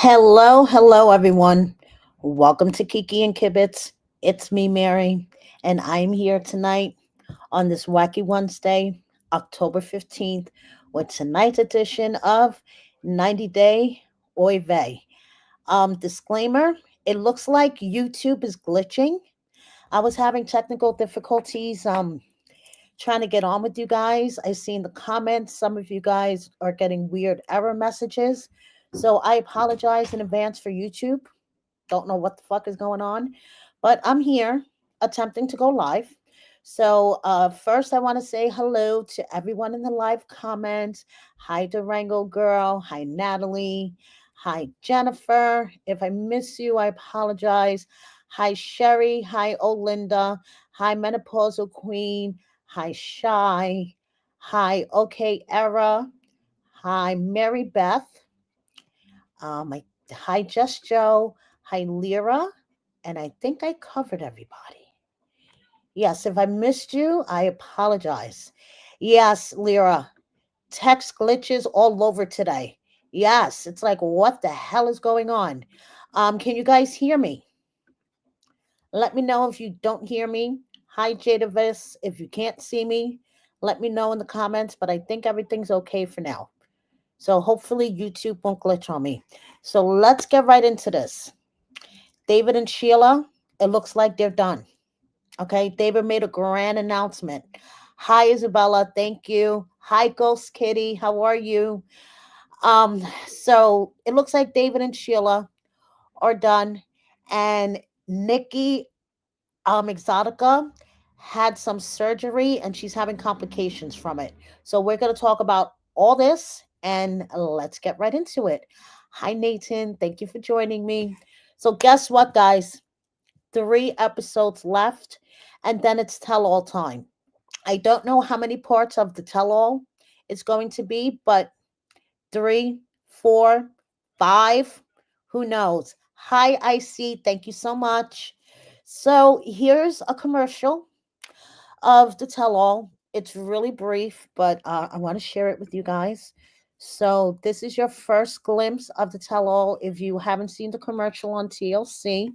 Hello, everyone. Welcome to Kiki and Kibitz. It's me, Mary, and I'm here tonight on this wacky Wednesday, October 15th, with tonight's edition of 90 Day Oy Vey. Disclaimer, it looks like YouTube is glitching. I was having technical difficulties trying to get on with you guys. I seen the comments. Some of you guys are getting weird error messages. So I apologize in advance for YouTube. Don't know what the fuck is going on, but I'm here attempting to go live. So first, I want to say hello to everyone in the live comments. Hi, Durango girl. Hi, Natalie. Hi, Jennifer. If I miss you, I apologize. Hi, Sherry. Hi, Olinda. Hi, Menopausal Queen. Hi, Shy. Hi, OK Era. Hi, Mary Beth. Hi, Just Joe. Hi, Lyra. And I think I covered everybody. Yes, if I missed you, I apologize. Yes, Lyra. Text glitches all over today. Yes, it's like, what the hell is going on? Can you guys hear me? Let me know if you don't hear me. Hi, Jadavis. If you can't see me, let me know in the comments, but I think everything's okay for now. So hopefully YouTube won't glitch on me. So let's get right into this. David and Sheila, it looks like they're done. Okay, David made a grand announcement. Hi, Isabella. Thank you. Hi, Ghost Kitty. How are you? So it looks like David and Sheila are done, and Nikki Exotica had some surgery and she's having complications from it. So we're going to talk about all this and let's get right into it. Hi, Nathan. Thank you for joining me. So, guess what, guys? 3 episodes left and then it's tell all time. I don't know how many parts of the tell all it's going to be, but three, four, five, who knows? Hi, IC. Thank you so much. So here's a commercial of the tell all. It's really brief, but I want to share it with you guys. So this is your first glimpse of the tell all. If you haven't seen the commercial on TLC,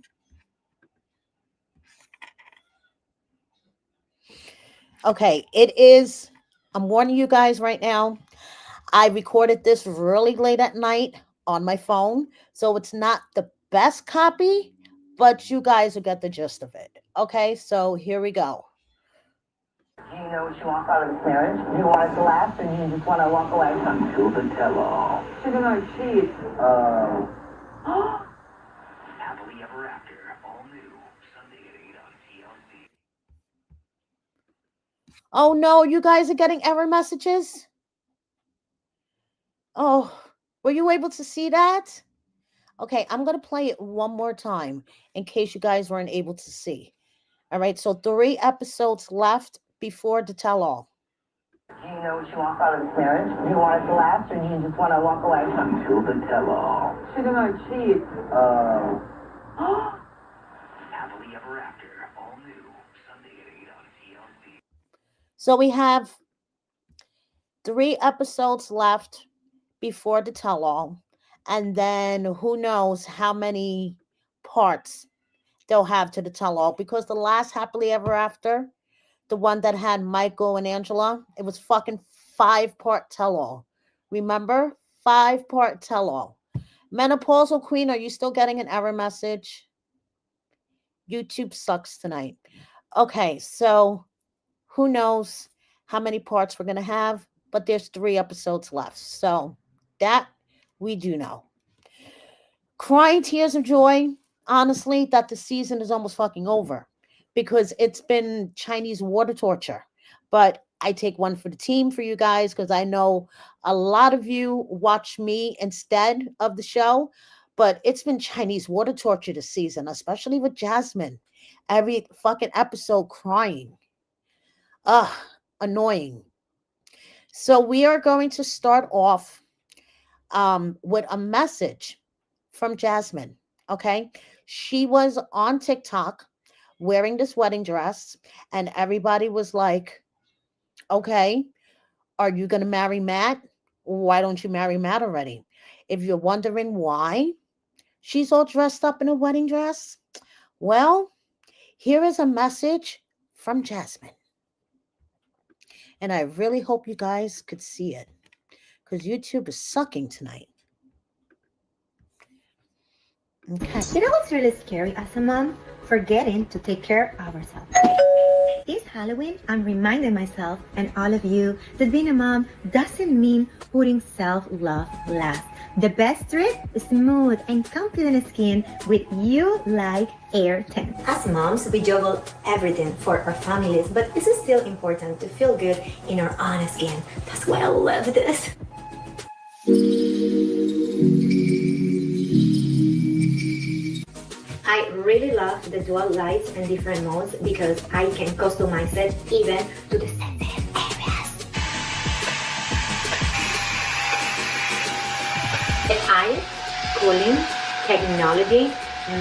okay, it is. I'm warning you guys right now. I recorded this really late at night on my phone, so it's not the best copy, but you guys will get the gist of it. Okay, so here we go. Do you know what you want out of this marriage? Do you want it to last, or do you just want to walk away? Until the tell-all. She's gonna cheat. Happily Ever After, all new, Sunday at 8 on TLC. Oh no, you guys are getting error messages? Oh, were you able to see that? Okay, I'm going to play it one more time in case you guys weren't able to see. All right, so 3 episodes left before the tell all. Do you know what you want out of this marriage? Do you want it to last, or do you just want to walk away? Until the tell-all. She's gonna cheat. Happily Ever After, all new, Sunday at 8 on TLC. So we have 3 episodes left before the tell all. And then who knows how many parts they'll have to the tell all, because the last Happily Ever After, the one that had Michael and Angela, it was fucking 5-part tell all. Remember? 5-part tell all. Menopausal Queen, are you still getting an error message? YouTube sucks tonight. Okay, so who knows how many parts we're going to have, but there's 3 episodes left. So that we do know. Crying tears of joy, honestly, that the season is almost fucking over because it's been Chinese water torture. But I take one for the team for you guys because I know a lot of you watch me instead of the show. But it's been Chinese water torture this season, especially with Jasmine. Every fucking episode crying. Ugh, annoying. So we are going to start off with a message from Jasmine. Okay. She was on TikTok wearing this wedding dress, and everybody was like, okay, are you going to marry Matt? Why don't you marry Matt already? If you're wondering why, She's all dressed up in a wedding dress. Well, here is a message from Jasmine. And I really hope you guys could see it because YouTube is sucking tonight. Okay. You know what's really scary as a mom? Forgetting to take care of ourselves. This Halloween, I'm reminding myself and all of you that being a mom doesn't mean putting self-love last. The best trick is smooth and confident skin with You Like Air 10. As moms, we juggle everything for our families, but it's still important to feel good in our own skin. That's why I love this. I really love the dual lights and different modes because I can customize it even to the sensitive areas. The eye cooling technology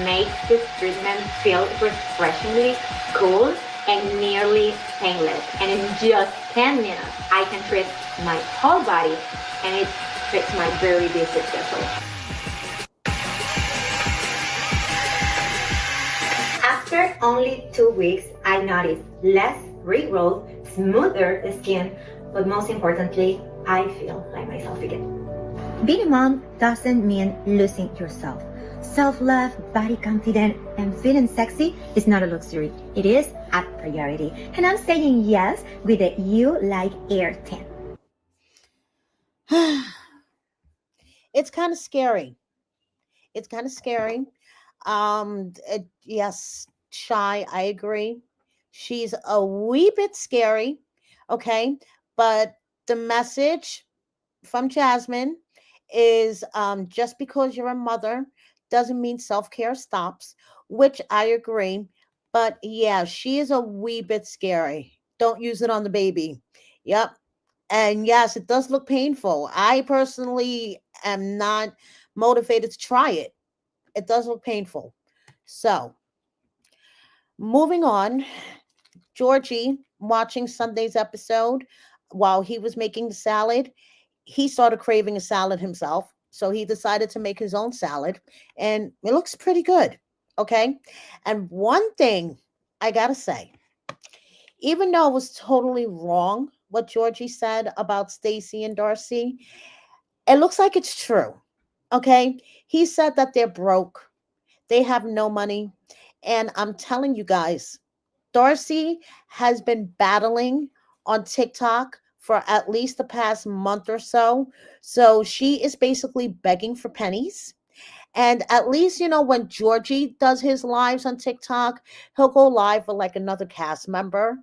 makes this treatment feel refreshingly cool and nearly painless. And in just 10 minutes, I can treat my whole body and it fits my very busy schedule. After only 2 weeks, I noticed less regrowth, smoother skin, but most importantly, I feel like myself again. Being a mom doesn't mean losing yourself. Self-love, body confidence, and feeling sexy is not a luxury. It is a priority. And I'm saying yes with the You Like Air 10. It's kind of scary. It's kind of scary. Yes, Shy, I agree. She's a wee bit scary, okay? But the message from Jasmine is just because you're a mother doesn't mean self-care stops, which I agree. But yeah, she is a wee bit scary. Don't use it on the baby. Yep. And yes, it does look painful. I personally am not motivated to try it. It does look painful. So, moving on, Georgie watching Sunday's episode while he was making the salad, he started craving a salad himself. So he decided to make his own salad and it looks pretty good. Okay. And one thing I got to say, even though it was totally wrong what Georgie said about Stacy and Darcy, it looks like it's true. Okay. He said that they're broke, they have no money. And I'm telling you guys, Darcy has been battling on TikTok for at least the past month or so. So she is basically begging for pennies. And at least, when Georgie does his lives on TikTok, he'll go live with like another cast member,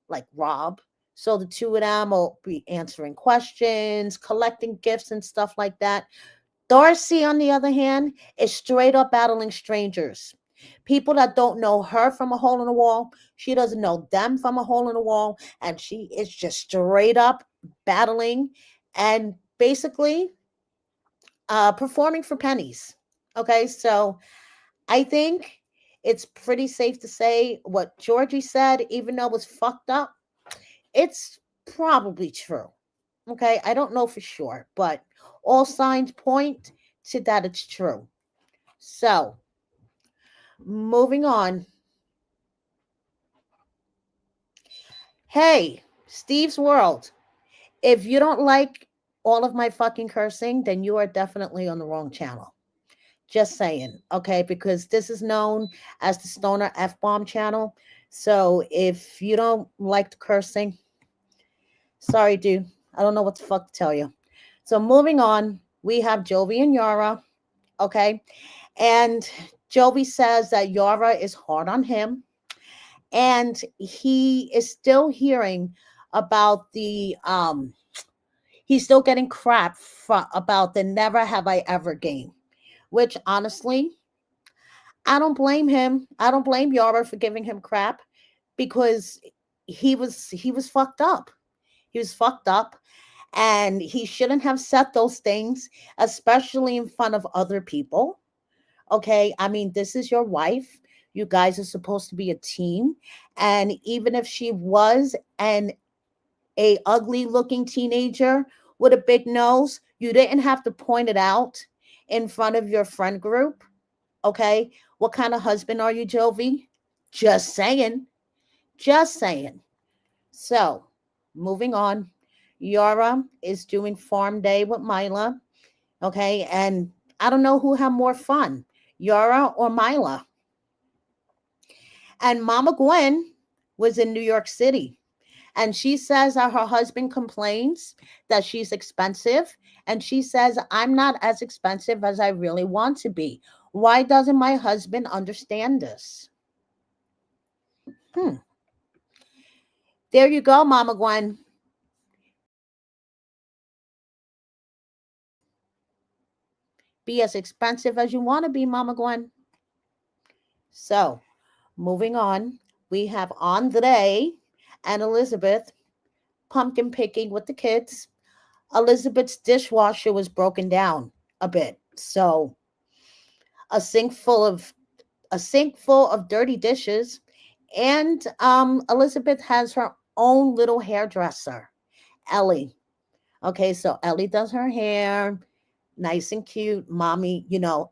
like Rob. So the two of them will be answering questions, collecting gifts, and stuff like that. Darcy, on the other hand, is straight up battling strangers. People that don't know her from a hole in the wall. She doesn't know them from a hole in the wall. And she is just straight up battling and basically performing for pennies. Okay, so I think it's pretty safe to say what Georgie said, even though it was fucked up, it's probably true. Okay, I don't know for sure, but all signs point to that it's true. So, moving on. Hey, Steve's World. If you don't like all of my fucking cursing, then you are definitely on the wrong channel. Just saying, okay? Because this is known as the Stoner F Bomb channel. So if you don't like the cursing, sorry, dude. I don't know what the fuck to tell you. So moving on, we have Jovi and Yara, okay? And Jovi says that Yara is hard on him. And he is still hearing about he's still getting crap about the never have I ever game, which honestly, I don't blame him. I don't blame Yara for giving him crap because he was fucked up. He was fucked up and he shouldn't have said those things, especially in front of other people. Okay? I mean, this is your wife. You guys are supposed to be a team, and even if she was a ugly looking teenager with a big nose, you didn't have to point it out in front of your friend group. Okay. What kind of husband are you, Jovi? Just saying. Just saying. So, moving on. Yara is doing farm day with Mila. Okay. And I don't know who had more fun, Yara or Mila. And Mama Gwen was in New York City. And she says that her husband complains that she's expensive. And she says, I'm not as expensive as I really want to be. Why doesn't my husband understand this? Hmm. There you go, Mama Gwen. Be as expensive as you want to be, Mama Gwen. So, moving on, we have Andre and Elizabeth pumpkin picking with the kids. Elizabeth's dishwasher was broken down a bit. So, a sink full of a sink full of dirty dishes. And Elizabeth has her own little hairdresser, Ellie. Okay, so Ellie does her hair, nice and cute. Mommy,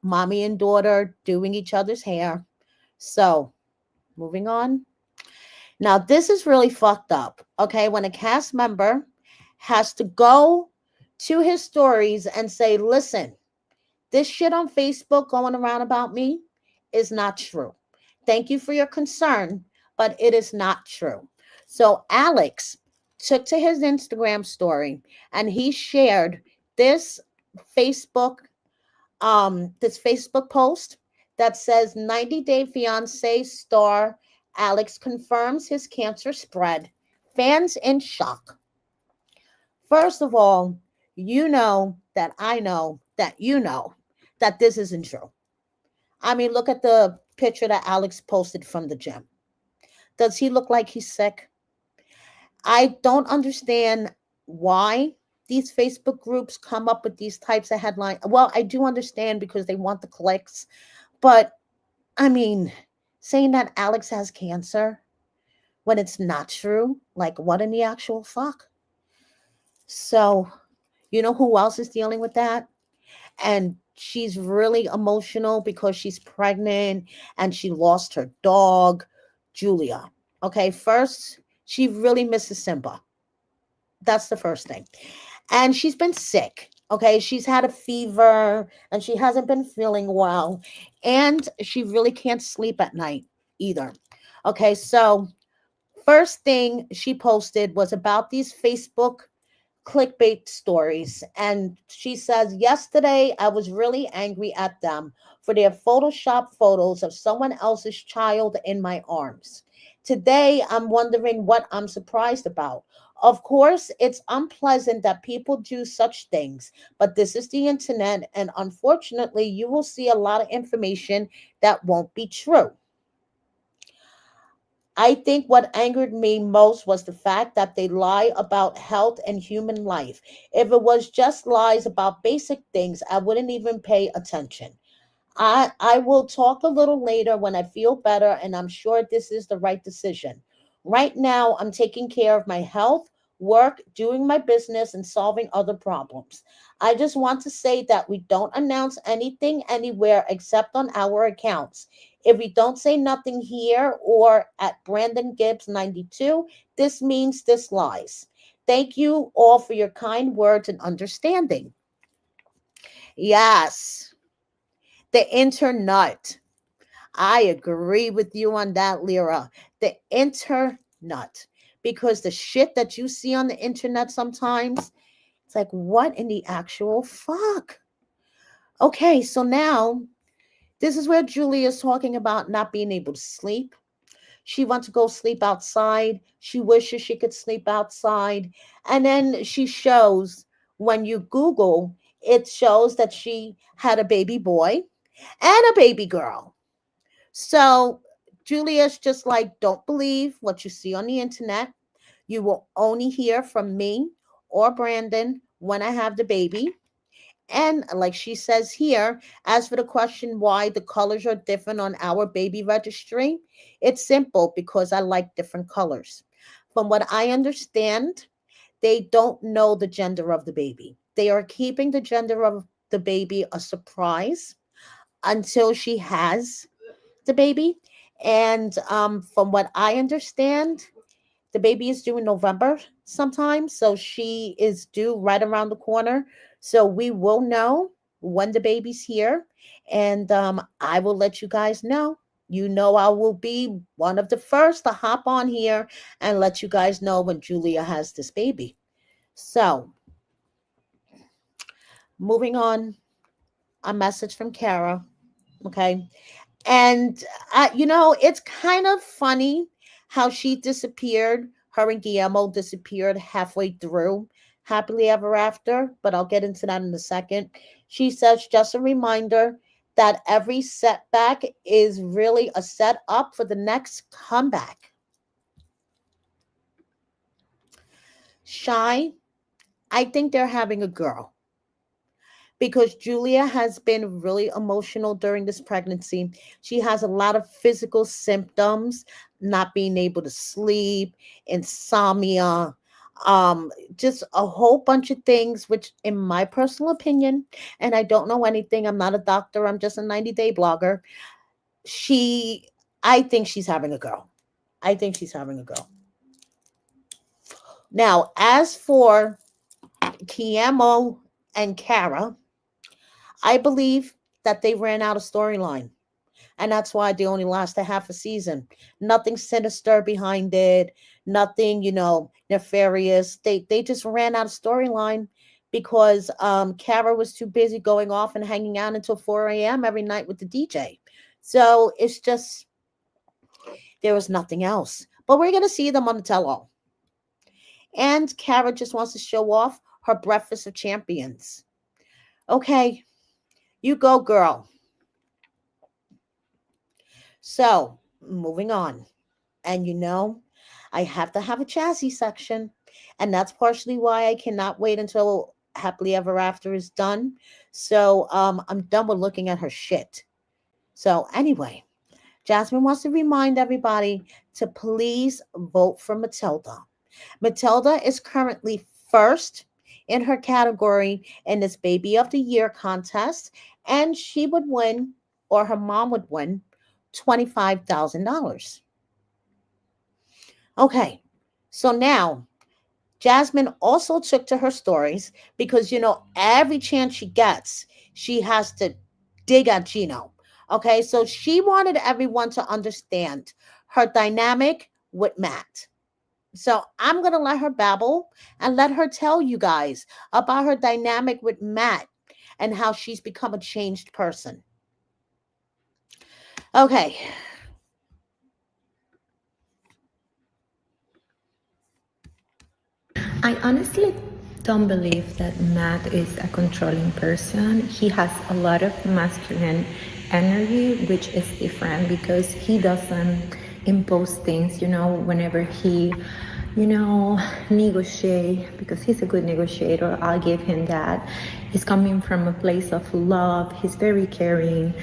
mommy and daughter doing each other's hair. So, moving on. Now, this is really fucked up. Okay, when a cast member has to go to his stories and say, listen, this shit on Facebook going around about me is not true. Thank you for your concern, but it is not true. So Alex took to his Instagram story and he shared this Facebook this Facebook post that says 90 Day Fiance star Alex confirms his cancer spread. Fans in shock. First of all, you know that I know that you know that this isn't true. I mean, look at the picture that Alex posted from the gym. Does he look like he's sick? I don't understand why these Facebook groups come up with these types of headlines. Well, I do understand because they want the clicks, but I mean, saying that Alex has cancer when it's not true, like what in the actual fuck? So, you know who else is dealing with that? And she's really emotional because she's pregnant and she lost her dog, Julia. Okay, first, she really misses Simba. That's the first thing. And she's been sick. Okay, she's had a fever and she hasn't been feeling well. And she really can't sleep at night either. Okay, so first thing she posted was about these Facebook clickbait stories. And she says, yesterday I was really angry at them for their Photoshop photos of someone else's child in my arms. Today I'm wondering what I'm surprised about. Of course, it's unpleasant that people do such things, but this is the internet, and unfortunately, you will see a lot of information that won't be true. I think what angered me most was the fact that they lie about health and human life. If it was just lies about basic things, I wouldn't even pay attention. I will talk a little later when I feel better, and I'm sure this is the right decision. Right now, I'm taking care of my health, work, doing my business, and solving other problems. I just want to say that we don't announce anything anywhere except on our accounts. If we don't say nothing here or at Brandon Gibbs 92, this means this lies. Thank you all for your kind words and understanding. Yes, the internet. I agree with you on that, Lyra. The internet. Because the shit that you see on the internet sometimes, it's like, what in the actual fuck? Okay, so now this is where Julie is talking about not being able to sleep. She wants to go sleep outside. She wishes she could sleep outside. And then she shows, when you Google, it shows that she had a baby boy and a baby girl. So Julia's just like, don't believe what you see on the internet. You will only hear from me or Brandon when I have the baby. And like she says here, as for the question why the colors are different on our baby registry, it's simple because I like different colors. From what I understand, they don't know the gender of the baby. They are keeping the gender of the baby a surprise until she has the baby. And from what I understand, the baby is due in November sometime. So she is due right around the corner. So we will know when the baby's here. And I will let you guys know. You know, I will be one of the first to hop on here and let you guys know when Julia has this baby. So moving on, a message from Kara. Okay. And, it's kind of funny how she disappeared. Her and Guillermo disappeared halfway through Happily Ever After, but I'll get into that in a second. She says, just a reminder that every setback is really a setup for the next comeback. Shy, I think they're having a girl because Julia has been really emotional during this pregnancy. She has a lot of physical symptoms, not being able to sleep, insomnia, just a whole bunch of things, which, in my personal opinion, and I don't know anything, I'm not a doctor, I'm just a 90-day blogger. She, I think she's having a girl. I think she's having a girl. Now, as for Kiemo and Kara, I believe that they ran out of storyline. And that's why they only last a half a season. Nothing sinister behind it, nothing, nefarious. They just ran out of storyline because Kara was too busy going off and hanging out until 4 a.m. every night with the DJ. So it's just, there was nothing else. But we're going to see them on the tell-all. And Kara just wants to show off her breakfast of champions. Okay, you go, girl. So, moving on. And I have to have a chassis section. And that's partially why I cannot wait until Happily Ever After is done. So, I'm done with looking at her shit. So, anyway, Jasmine wants to remind everybody to please vote for Matilda. Matilda is currently first in her category in this Baby of the Year contest, and she would win, or her mom would win, $25,000. Okay, so now Jasmine also took to her stories because, every chance she gets, she has to dig at Gino. Okay, so she wanted everyone to understand her dynamic with Matt. So I'm going to let her babble and let her tell you guys about her dynamic with Matt and how she's become a changed person. Okay. I honestly don't believe that Matt is a controlling person. He has a lot of masculine energy, which is different because he doesn't impose things, whenever he, negotiate, because he's a good negotiator, I'll give him that. He's coming from a place of love. He's very caring.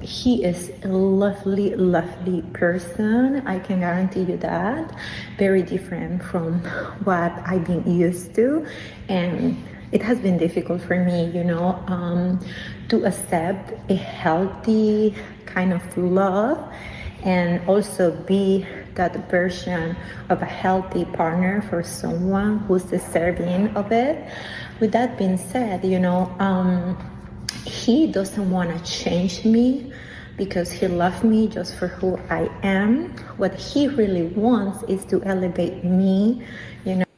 He is a lovely, lovely person. I can guarantee you that. Very different from what I've been used to. And it has been difficult for me, to accept a healthy kind of love and also be that version of a healthy partner for someone who's deserving of it. With that being said, he doesn't want to change me because he loves me just for who I am. What he really wants is to elevate me,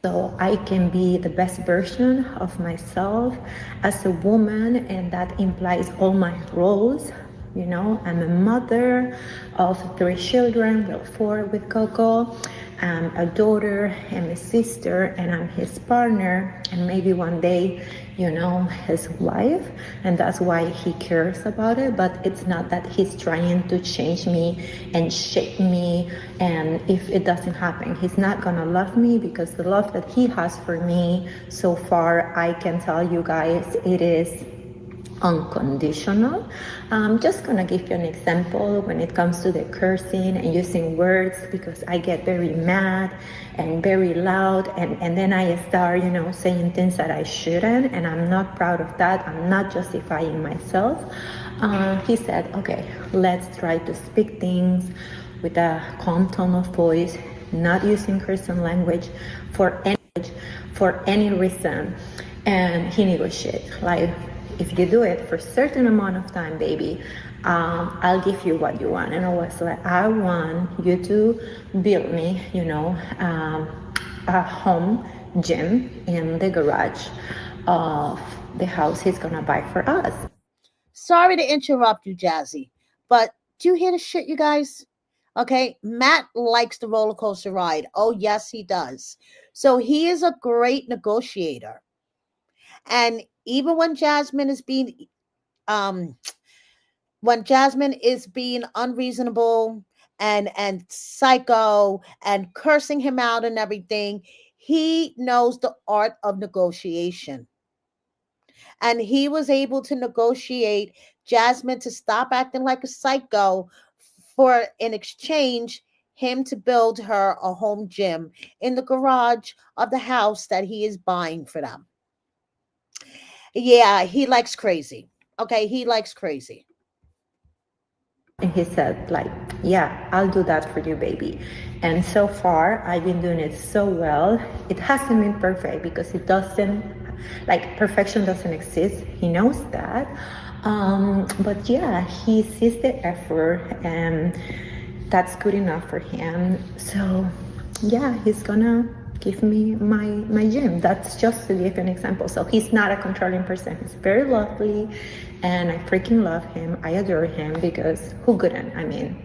so I can be the best version of myself as a woman, and that implies all my roles. I'm a mother of 3 children, well, 4 with Coco. I'm a daughter and a sister, and I'm his partner, and maybe one day, his wife. And that's why he cares about it. But it's not that he's trying to change me and shape me. And if it doesn't happen, he's not gonna love me, because the love that he has for me so far, I can tell you guys, it is unconditional. I'm just gonna give you an example when it comes to the cursing and using words, because I get very mad and very loud, and then I start, saying things that I shouldn't, and I'm not proud of that. I'm not justifying myself. He said, okay, let's try to speak things with a calm tone of voice, not using cursing language for any reason. And he negotiated, like, if you do it for a certain amount of time, baby, I'll give you what you want. And I was like, I want you to build me, a home gym in the garage of the house he's gonna buy for us. Sorry to interrupt you, Jazzy, but do you hear the shit, you guys? Okay, Matt likes the roller coaster ride. Oh, yes, he does. So he is a great negotiator. And even um when Jasmine is being unreasonable and psycho and cursing him out and everything, he knows the art of negotiation. And he was able to negotiate Jasmine to stop acting like a psycho for in exchange him to build her a home gym in the garage of the house that he is buying for them. Yeah, he likes crazy. Okay, he likes crazy. And he said, like, yeah, I'll do that for you, baby. And so far, I've been doing it so well. It hasn't been perfect because it doesn't, like, perfection doesn't exist. He knows that. But yeah, he sees the effort, and that's good enough for him. So yeah, he's gonna give me my gym. That's just to give an example. So he's not a controlling person. He's very lovely, and I freaking love him. I adore him, because who couldn't? I mean,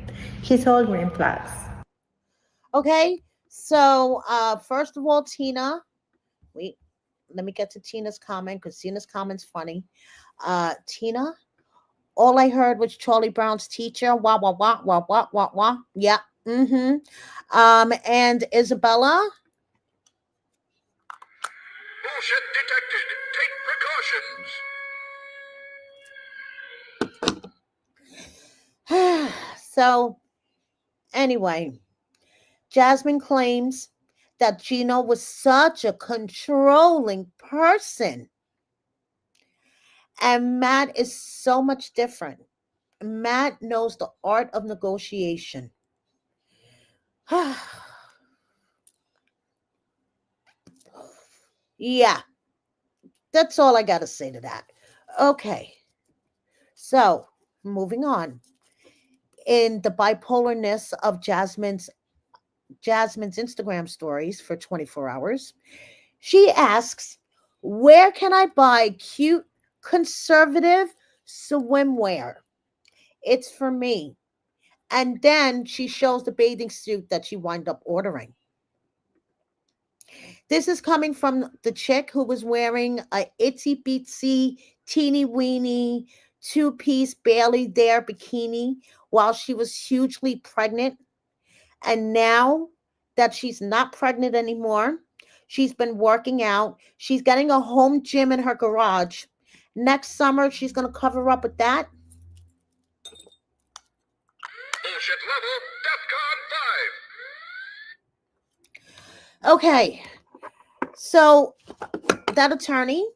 he's all green flags. Okay, so first of all, Tina, wait, let me get to Tina's comment because Tina's comment's funny. Tina, all I heard was Charlie Brown's teacher. Wah wah wah wah wah wah wah. Yeah. Mm-hmm. And Isabella. Bullshit detected. Take precautions. So anyway, Jasmine claims that Gino was such a controlling person. And Matt is so much different. Matt knows the art of negotiation. Yeah, that's all I got to say to that. Okay, so moving on. In the bipolarness of Jasmine's Instagram stories for 24 hours, she asks, "Where can I buy cute conservative swimwear? It's for me." And then she shows the bathing suit that she wound up ordering. This is coming from the chick who was wearing a itsy bitsy teeny weeny two-piece barely there bikini while she was hugely pregnant. And now that she's not pregnant anymore, she's been working out. She's getting a home gym in her garage. Next summer, she's going to cover up with that. Bullshit level DEFCON 5. Okay. So that attorney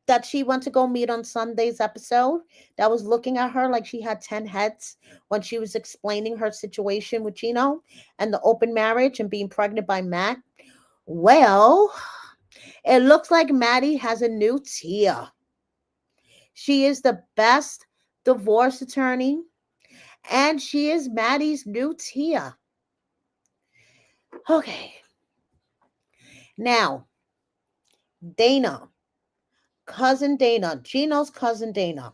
that she went to go meet on Sunday's episode that was looking at her like she had 10 heads when she was explaining her situation with Gino and the open marriage and being pregnant by Matt. Well, it looks like Maddie has a new Tia. She is the best divorce attorney, and she is Maddie's new Tia. Okay. Now, Dana, cousin Dana, Gino's cousin Dana,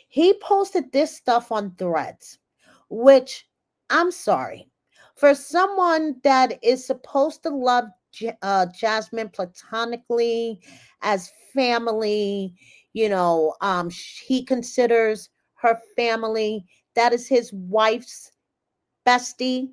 he posted this stuff on Threads, which I'm sorry. For someone that is supposed to love Jasmine platonically as family, he considers her family. That is his wife's bestie.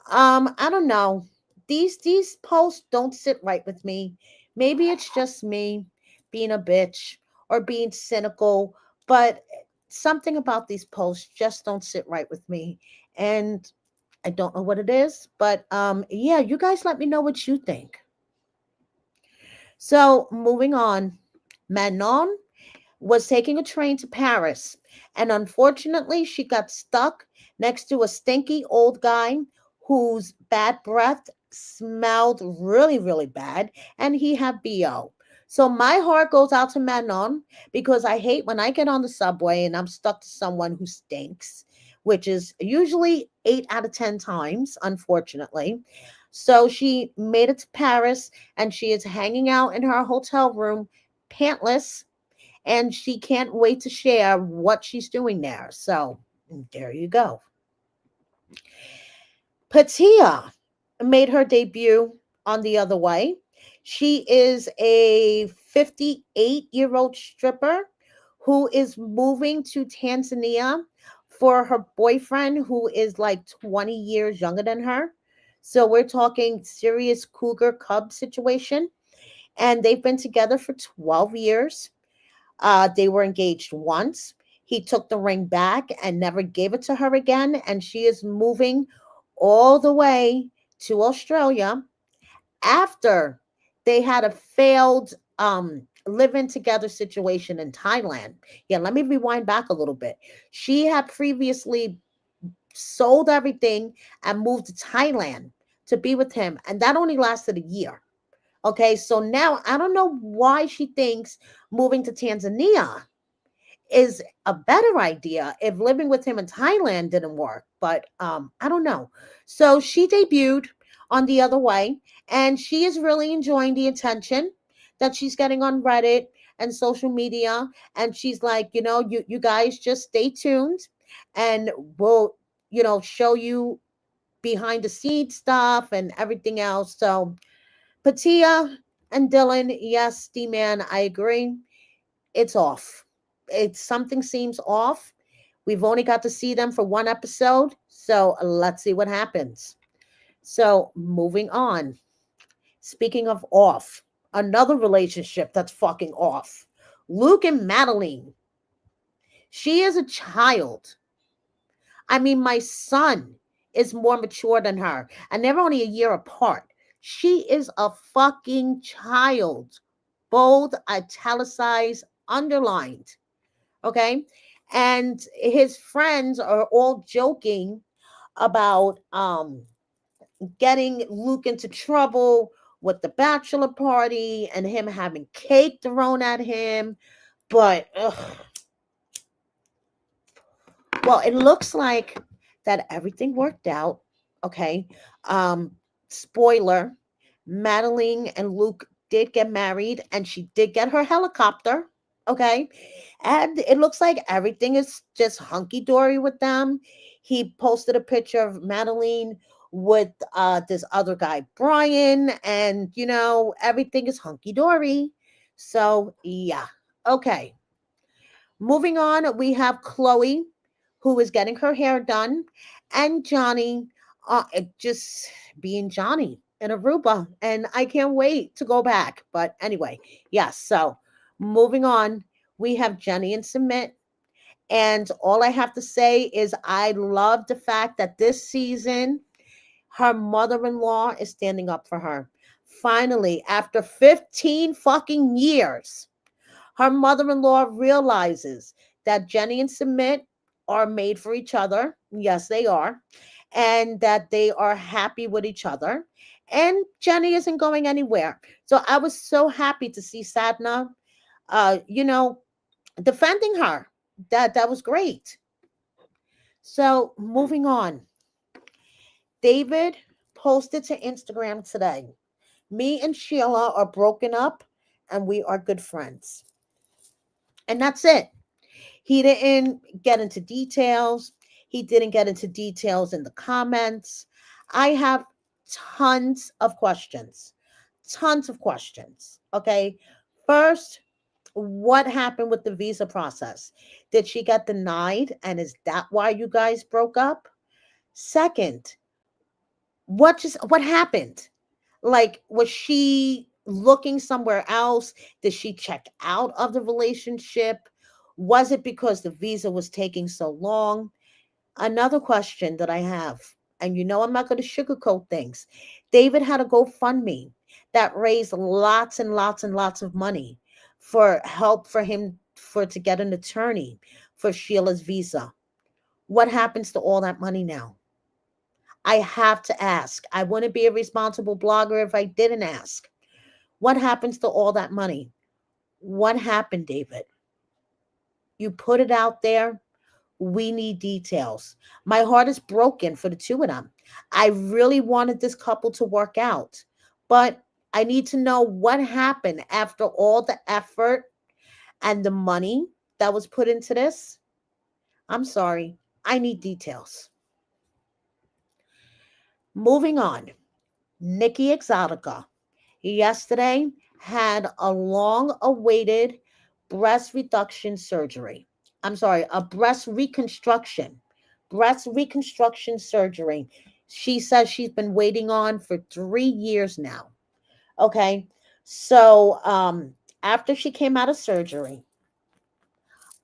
I don't know. These posts don't sit right with me. Maybe it's just me being a bitch, or being cynical, but something about these posts just don't sit right with me. And I don't know what it is, but yeah, you guys let me know what you think. So moving on, Manon was taking a train to Paris, and unfortunately, she got stuck next to a stinky old guy whose bad breath smelled really, really bad, and he had BO. So my heart goes out to Manon because I hate when I get on the subway and I'm stuck to someone who stinks, which is usually 8 out of 10 times, unfortunately. So she made it to Paris and she is hanging out in her hotel room, pantless, and she can't wait to share what she's doing there. So there you go. Patia made her debut on The Other Way. She is a 58-year-old stripper who is moving to Tanzania for her boyfriend, who is like 20 years younger than her. So we're talking serious cougar cub situation. And they've been together for 12 years. They were engaged once. He took the ring back and never gave it to her again. And she is moving all the way to Australia after they had a failed living together situation in Thailand. Yeah, let me rewind back a little bit. She had previously sold everything and moved to Thailand to be with him. And that only lasted a year. Okay, so now I don't know why she thinks moving to Tanzania is a better idea if living with him in Thailand didn't work, but I don't know. So she debuted on The Other Way, and she is really enjoying the attention that she's getting on Reddit and social media. And she's like, you guys just stay tuned, and we'll show you behind the scenes stuff and everything else. So Patia and Dylan, yes, D man, I agree. It's off. It's something seems off. We've only got to see them for one episode, so let's see what happens. So moving on. Speaking of off, another relationship that's fucking off. Luke and Madeline. She is a child. I mean, my son is more mature than her, and they're only a year apart. She is a fucking child. Bold, italicized, underlined. Okay. And his friends are all joking about getting Luke into trouble with the bachelor party and him having cake thrown at him. But well, it looks like that everything worked out. Okay. Um, Spoiler, Madeline and Luke did get married and she did get her helicopter. Okay. And it looks like everything is just hunky dory with them. He posted a picture of Madeline with this other guy, Brian, and everything is hunky dory. So, yeah. Okay. Moving on, we have Chloe, who is getting her hair done, and Johnny, just being Johnny in Aruba. And I can't wait to go back. But anyway, yes. So moving on, we have Jenny and Submit. And all I have to say is I love the fact that this season, her mother in law is standing up for her. Finally, after 15 fucking years, her mother in law realizes that Jenny and Submit are made for each other. Yes, they are. And that they are happy with each other. And Jenny isn't going anywhere. So I was so happy to see Sadna, defending her. That was great. So moving on. David posted to Instagram today. Me and Sheila are broken up and we are good friends. And that's it. He didn't get into details. He didn't get into details in the comments. I have tons of questions. Tons of questions. Okay. First, what happened with the visa process? Did she get denied? And is that why you guys broke up? Second, what happened? Like, was she looking somewhere else? Did she check out of the relationship? Was it because the visa was taking so long? Another question that I have, and you know I'm not going to sugarcoat things. David had a GoFundMe that raised lots and lots and lots of money for help for him for to get an attorney for Sheila's visa. What happens to all that money now? I have to ask. I wouldn't be a responsible blogger if I didn't ask. What happens to all that money? What happened, David? You put it out there. We need details. My heart is broken for the two of them. I really wanted this couple to work out, but I need to know what happened after all the effort and the money that was put into this. I'm sorry. I need details. Moving on. Nikki Exotica yesterday had a long awaited breast reduction surgery. I'm sorry, a breast reconstruction. Breast reconstruction surgery. She says she's been waiting on for 3 years now. Okay. So after she came out of surgery,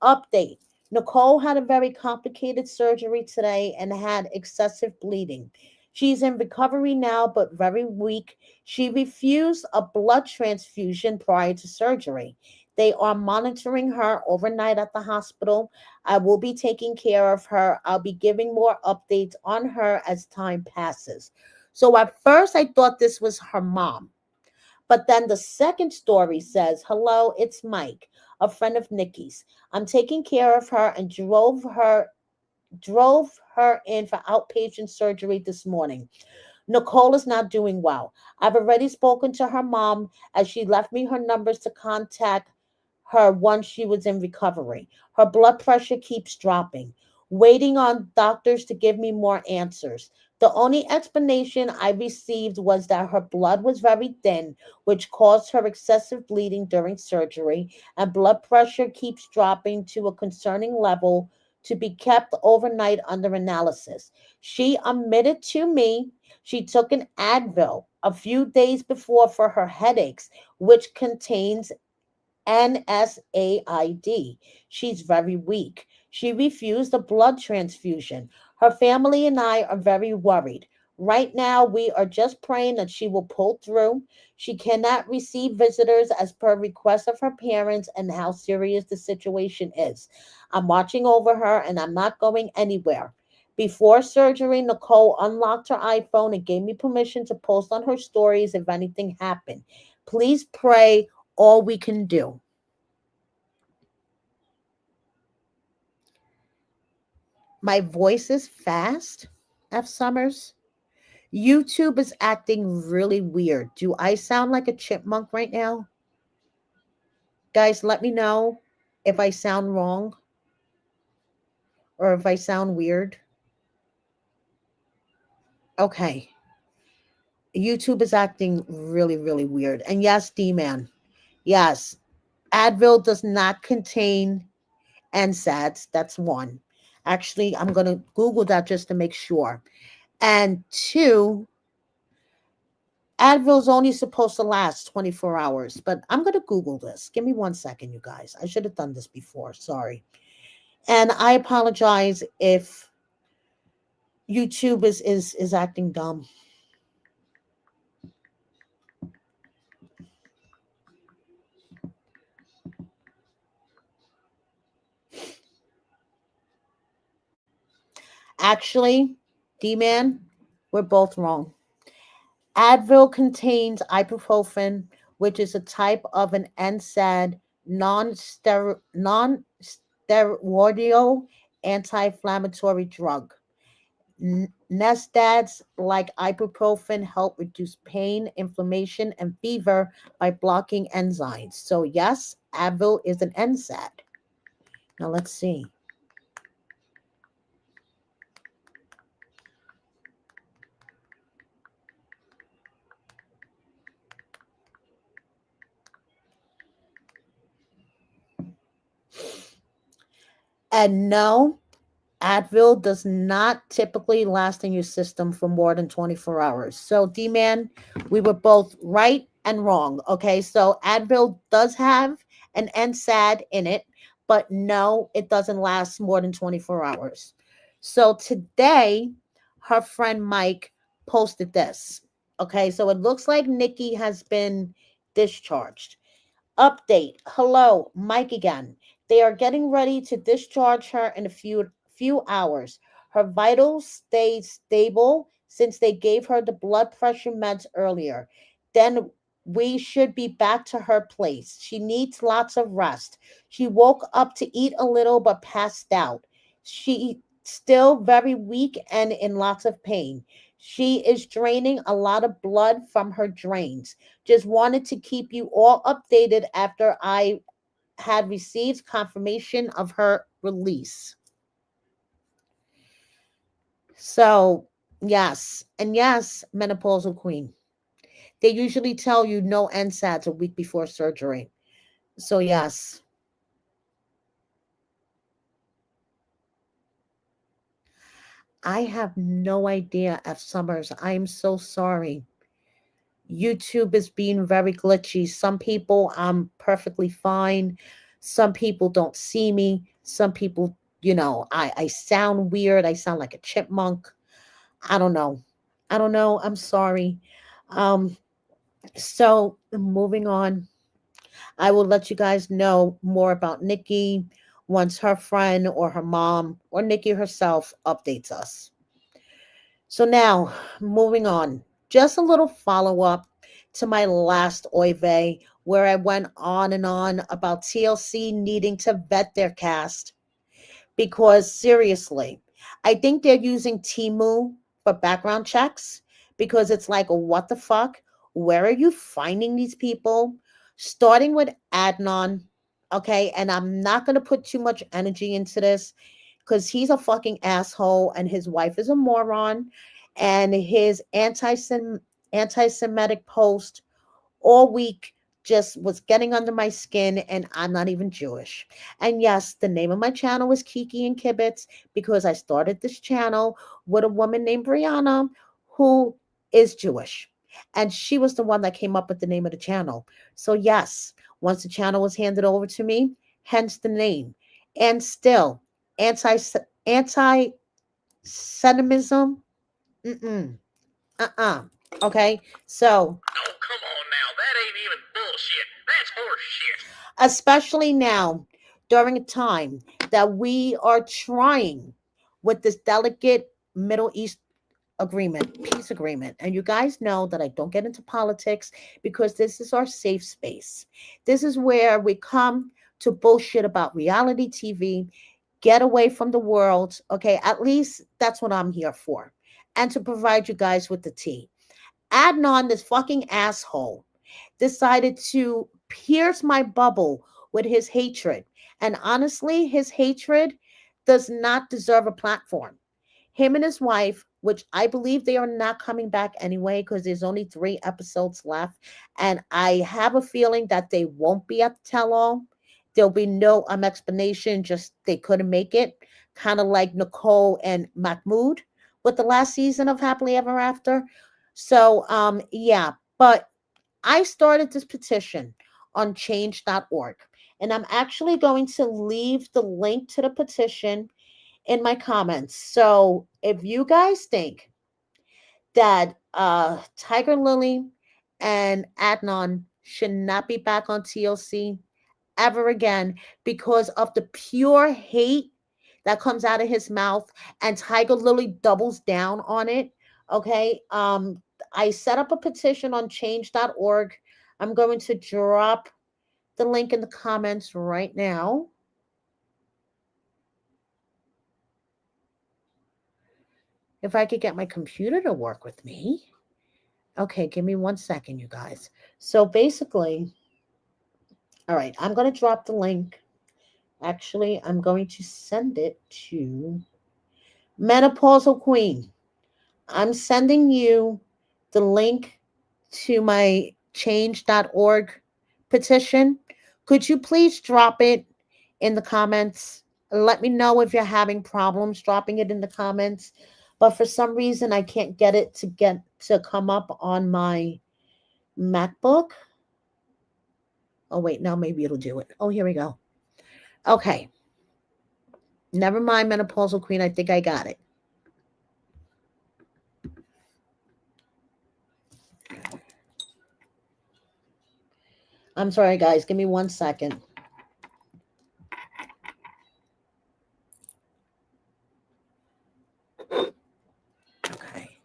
update. Nicole had a very complicated surgery today and had excessive bleeding. She's in recovery now, but very weak. She refused a blood transfusion prior to surgery. They are monitoring her overnight at the hospital. I will be taking care of her. I'll be giving more updates on her as time passes. So at first, I thought this was her mom. But then the second story says, "Hello, it's Mike, a friend of Nikki's. I'm taking care of her and drove her in for outpatient surgery this morning. Nicole is not doing well. I've already spoken to her mom as she left me her numbers to contact her once she was in recovery. Her blood pressure keeps dropping. Waiting on doctors to give me more answers. The only explanation I received was that her blood was very thin, which caused her excessive bleeding during surgery, and blood pressure keeps dropping to a concerning level to be kept overnight under analysis. She admitted to me she took an Advil a few days before for her headaches, which contains NSAID. She's very weak. She refused a blood transfusion. Her family and I are very worried. Right now, we are just praying that she will pull through. She cannot receive visitors as per request of her parents and how serious the situation is. I'm watching over her and I'm not going anywhere. Before surgery, Nicole unlocked her iPhone and gave me permission to post on her stories if anything happened. Please pray all we can do." My voice is fast, F. Summers. YouTube is acting really weird. Do I sound like a chipmunk right now? Guys, let me know if I sound wrong or if I sound weird. Okay. YouTube is acting really, really weird. And yes, D-Man. Yes. Advil does not contain NSAIDs. That's one. Actually, I'm going to Google that just to make sure. And two, Advil's only supposed to last 24 hours, but I'm going to Google this. Give me 1 second, you guys. I should have done this before. Sorry. And I apologize if YouTube is acting dumb. Actually, D-Man, we're both wrong. Advil contains ibuprofen, which is a type of an NSAID non-steroidal anti-inflammatory drug. NSAIDs like ibuprofen help reduce pain, inflammation, and fever by blocking enzymes. So yes, Advil is an NSAID. Now let's see. And no, Advil does not typically last in your system for more than 24 hours. So, D-Man, we were both right and wrong. Okay, so Advil does have an NSAID in it, but no, it doesn't last more than 24 hours. So today, her friend Mike posted this. Okay, so it looks like Nikki has been discharged. Update. Hello, Mike again. They are getting ready to discharge her in a few hours. Her vitals stay stable since they gave her the blood pressure meds earlier. Then we should be back to her place. She needs lots of rest. She woke up to eat a little but passed out. She still very weak and in lots of pain. She is draining a lot of blood from her drains. Just wanted to keep you all updated after I had received confirmation of her release. So, yes, and yes, menopausal queen. They usually tell you no NSAIDs a week before surgery. So, yes, I have no idea, F. Summers. I am so sorry. YouTube is being very glitchy. Some people, I'm perfectly fine. Some people don't see me. Some people, I sound weird. I sound like a chipmunk. I don't know. I don't know. I'm sorry. Um, so moving on, I will let you guys know more about Nikki once her friend or her mom or Nikki herself updates us. So now, moving on, just a little follow up to my last Oive, where I went on and on about TLC needing to vet their cast because seriously, I think they're using Timu for background checks because it's like, what the fuck? Where are you finding these people? Starting with Adnan, okay, and I'm not going to put too much energy into this because he's a fucking asshole and his wife is a moron and his anti-Semitic post all week just was getting under my skin, and I'm not even Jewish. And yes, the name of my channel is Kiki and Kibbitz because I started this channel with a woman named Brianna who is Jewish. And she was the one that came up with the name of the channel. So yes, once the channel was handed over to me, hence the name. And still, anti anti Semitism, uh-uh. Okay, so Oh, come on now. That ain't even bullshit. That's horse shit. especially now during a time that we are trying with this delicate Middle East agreement, peace agreement. And you guys know that I don't get into politics because this is our safe space. This is where we come to bullshit about reality TV, get away from the world. Okay, at least that's what I'm here for. And to provide you guys with the tea. Adnan, this fucking asshole, decided to pierce my bubble with his hatred. And honestly, his hatred does not deserve a platform. Him and his wife, which I believe they are not coming back anyway because there's only 3 episodes left. And I have a feeling that they won't be at the tell all. There'll be no explanation, just they couldn't make it. Kind of like Nicole and Mahmoud with the last season of Happily Ever After. So, yeah, but I started this petition on change.org, and I'm actually going to leave the link to the petition in my comments. So if you guys think that Tiger Lily and Adnan should not be back on TLC ever again because of the pure hate that comes out of his mouth, and Tiger Lily doubles down on it. Okay. I set up a petition on change.org. I'm going to drop the link in the comments right now. If I could get my computer to work with me. Okay, give me 1 second, you guys. So basically, all right, I'm going to drop the link. Actually, I'm going to send it to Menopausal Queen. I'm sending you the link to my change.org petition. Could you please drop it in the comments? Let me know if you're having problems dropping it in the comments. But for some reason, I can't get it to come up on my MacBook. Oh, wait, now maybe it'll do it. Oh, here we go. Okay. Never mind, Menopausal Queen. I think I got it. I'm sorry, guys. Give me 1 second. Okay.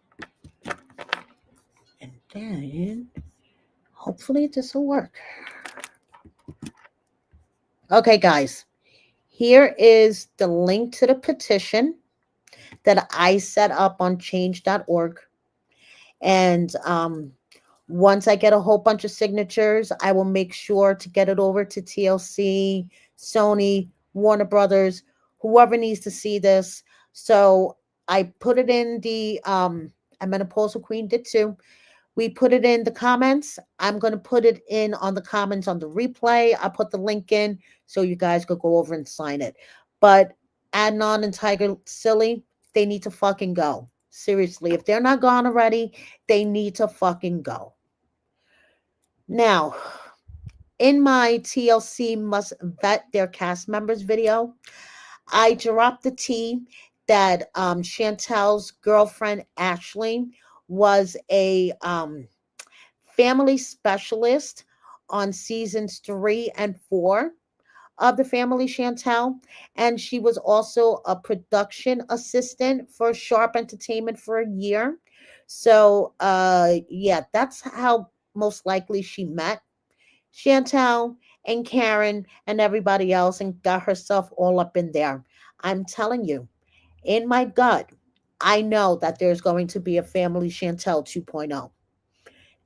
And then hopefully this will work. Okay, guys. Here is the link to the petition that I set up on change.org. And once I get a whole bunch of signatures, I will make sure to get it over to TLC, Sony, Warner Brothers, whoever needs to see this. So I put it in the Menopausal Queen did too. We put it in the comments. I'm going to put it in on the comments on the replay. I put the link in so you guys could go over and sign it. But Adnan and Tiger Silly, they need to fucking go. Seriously, if they're not gone already, they need to fucking go. Now, in my TLC must vet their cast members video, I dropped the tea that Chantel's girlfriend Ashley was a family specialist on seasons 3 and 4 of the Family Chantel, and she was also a production assistant for Sharp Entertainment for a year. So yeah, that's how most likely she met Chantel and Karen and everybody else and got herself all up in there. I'm telling you, in my gut, I know that there's going to be a Family Chantel 2.0.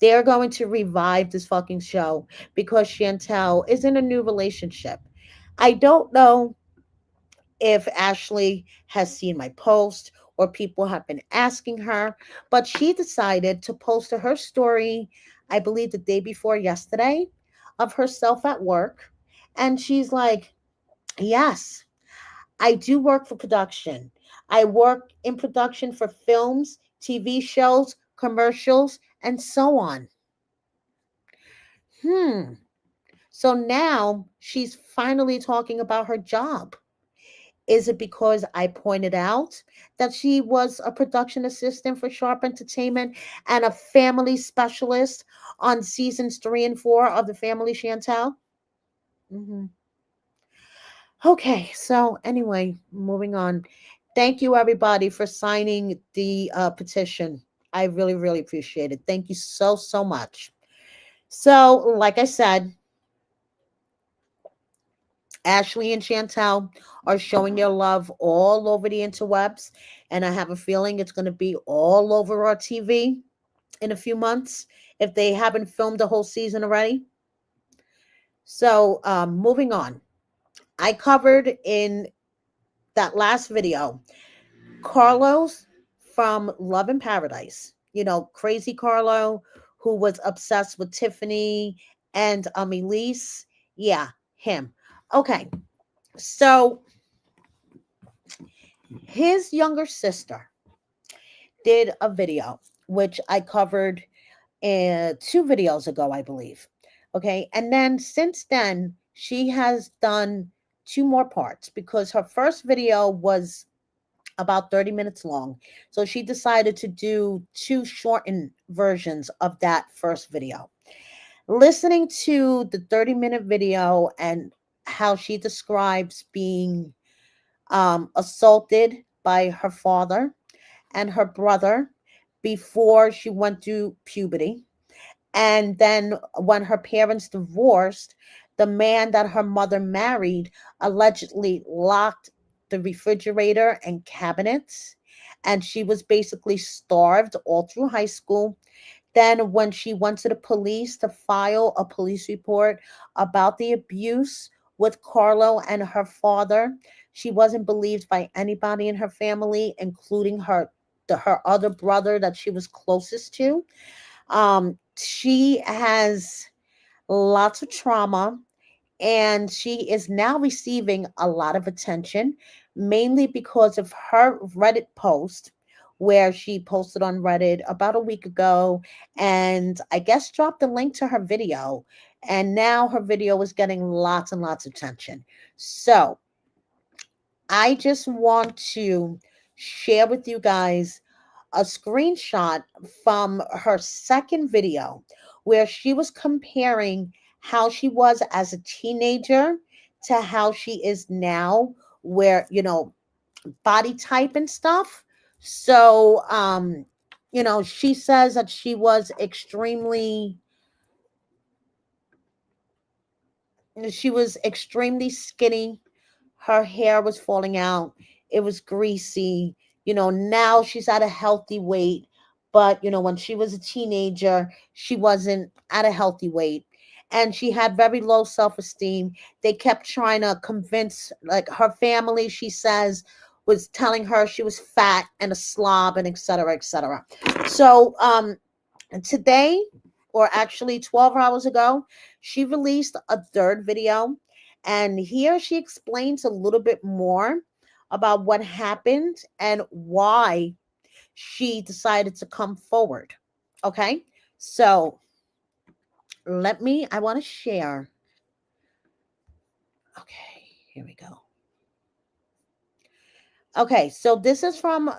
They're going to revive this fucking show because Chantel is in a new relationship. I don't know if Ashley has seen my post or people have been asking her, but she decided to post her story, I believe the day before yesterday, of herself at work. And she's like, yes, I do work for production. I work in production for films, TV shows, commercials, and so on. Hmm. So now she's finally talking about her job. Is it because I pointed out that she was a production assistant for Sharp Entertainment and a family specialist on seasons 3 and 4 of the Family Chantel? Hmm. Okay, so anyway, moving on. Thank you, everybody, for signing the petition. I really, really appreciate it. Thank you so, so much. So, like I said, Ashley and Chantel are showing their love all over the interwebs, and I have a feeling it's going to be all over our TV in a few months if they haven't filmed the whole season already. So, moving on, I covered in that last video Carlos from Love in Paradise. You know, crazy Carlo who was obsessed with Tiffany and Elise. Yeah, him. Okay, so his younger sister did a video, which I covered 2 videos ago, I believe. Okay. And then since then, she has done 2 more parts because her first video was about 30 minutes long. So she decided to do 2 shortened versions of that first video. Listening to the 30-minute video and how she describes being assaulted by her father and her brother before she went through puberty. And then when her parents divorced, the man that her mother married allegedly locked the refrigerator and cabinets. And she was basically starved all through high school. Then, when she went to the police to file a police report about the abuse with Carlo and her father, she wasn't believed by anybody in her family, including her other brother that she was closest to. She has lots of trauma and she is now receiving a lot of attention, mainly because of her Reddit post where she posted on Reddit about a week ago, and I guess dropped the link to her video. And now her video is getting lots and lots of attention. So I just want to share with you guys a screenshot from her second video where she was comparing how she was as a teenager to how she is now, where, body type and stuff. So, she says that she was extremely skinny. Her hair was falling out. It was greasy. Now she's at a healthy weight. But, when she was a teenager, she wasn't at a healthy weight. And she had very low self esteem. They kept trying to convince, like, her family, she says, was telling her she was fat and a slob and et cetera, et cetera. So, today, or actually 12 hours ago, she released a third video. And here she explains a little bit more about what happened and why she decided to come forward. Okay. So I want to share. Okay. Here we go. Okay. So this is from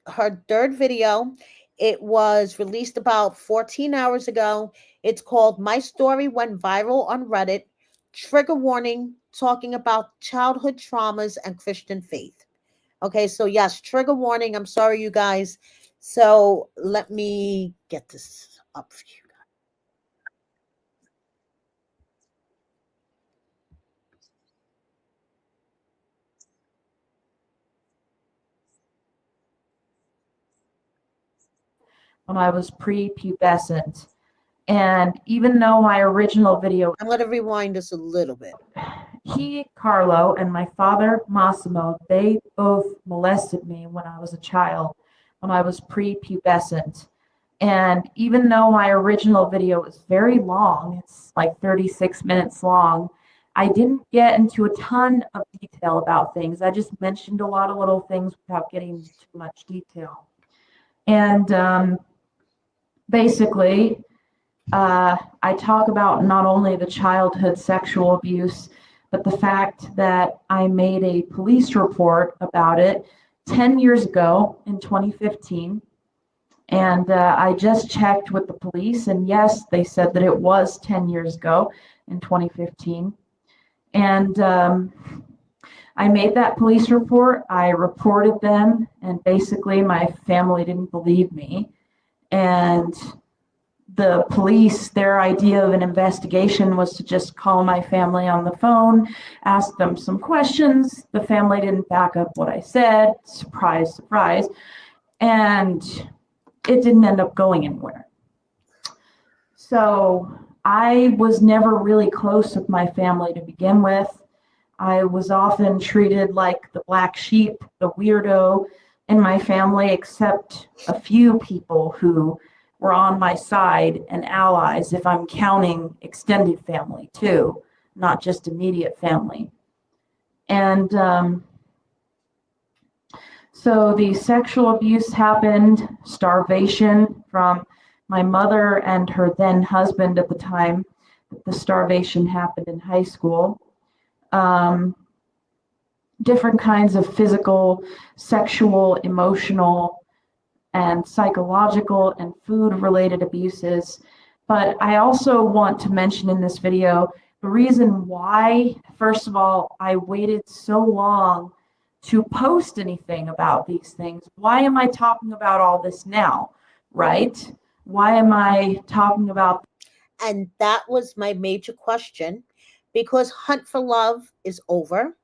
her third video. It was released about 14 hours ago. It's called My Story Went Viral on Reddit. Trigger warning, talking about childhood traumas and Christian faith. Okay, so yes, trigger warning. I'm sorry, you guys. So let me get this up for you. When I was prepubescent. And even though my original video, I'm going to rewind this a little bit. He, Carlo, and my father, Massimo, they both molested me when I was a child, when I was prepubescent. And even though my original video is very long, it's like 36 minutes long, I didn't get into a ton of detail about things. I just mentioned a lot of little things without getting too much detail. And basically, I talk about not only the childhood sexual abuse, but the fact that I made a police report about it 10 years ago in 2015. And I just checked with the police, and yes, they said that it was 10 years ago in 2015. And I made that police report. I reported them, and basically my family didn't believe me. And the police, their idea of an investigation was to just call my family on the phone, ask them some questions. The family didn't back up what I said. Surprise, surprise. And it didn't end up going anywhere. So I was never really close with my family to begin with. I was often treated like the black sheep, the weirdo in my family, except a few people who were on my side and allies, if I'm counting extended family too, not just immediate family. And so the sexual abuse happened, starvation from my mother and her then husband at the time. The starvation happened in high school. Different kinds of physical, sexual, emotional, and psychological and food-related abuses. But I also want to mention in this video the reason why, first of all, I waited so long to post anything about these things. Why am I talking about all this now, right? Why am I talking about? And that was my major question, because Hunt for Love is over.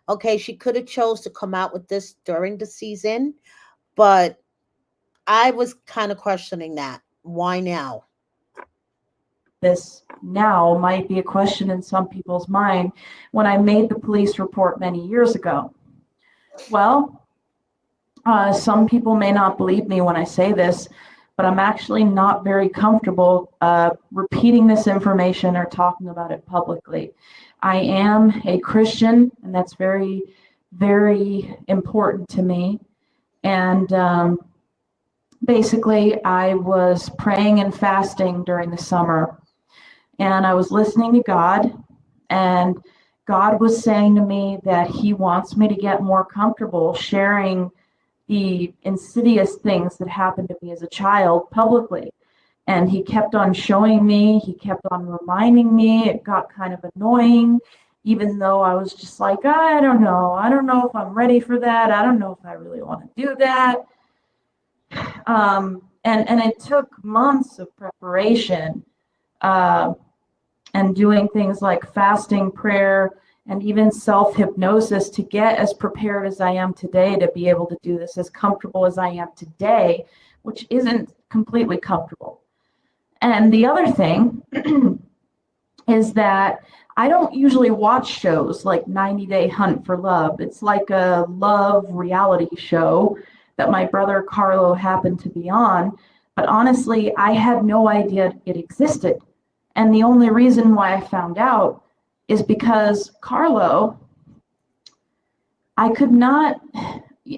Okay, she could have chose to come out with this during the season, but I was kind of questioning that. Why now? This now might be a question in some people's mind when I made the police report many years ago. Well, some people may not believe me when I say this, but I'm actually not very comfortable repeating this information or talking about it publicly. I am a Christian, and that's very, very important to me. And basically, I was praying and fasting during the summer, and I was listening to God, and God was saying to me that He wants me to get more comfortable sharing the insidious things that happened to me as a child publicly. And He kept on showing me, He kept on reminding me. It got kind of annoying, even though I was just like, I don't know. I don't know if I'm ready for that. I don't know if I really want to do that. And it took months of preparation and doing things like fasting, prayer, and even self-hypnosis to get as prepared as I am today to be able to do this, as comfortable as I am today, which isn't completely comfortable. And the other thing is that I don't usually watch shows like 90 Day Hunt for Love. It's like a love reality show that my brother Carlo happened to be on. But honestly, I had no idea it existed. And the only reason why I found out is because Carlo, I could not,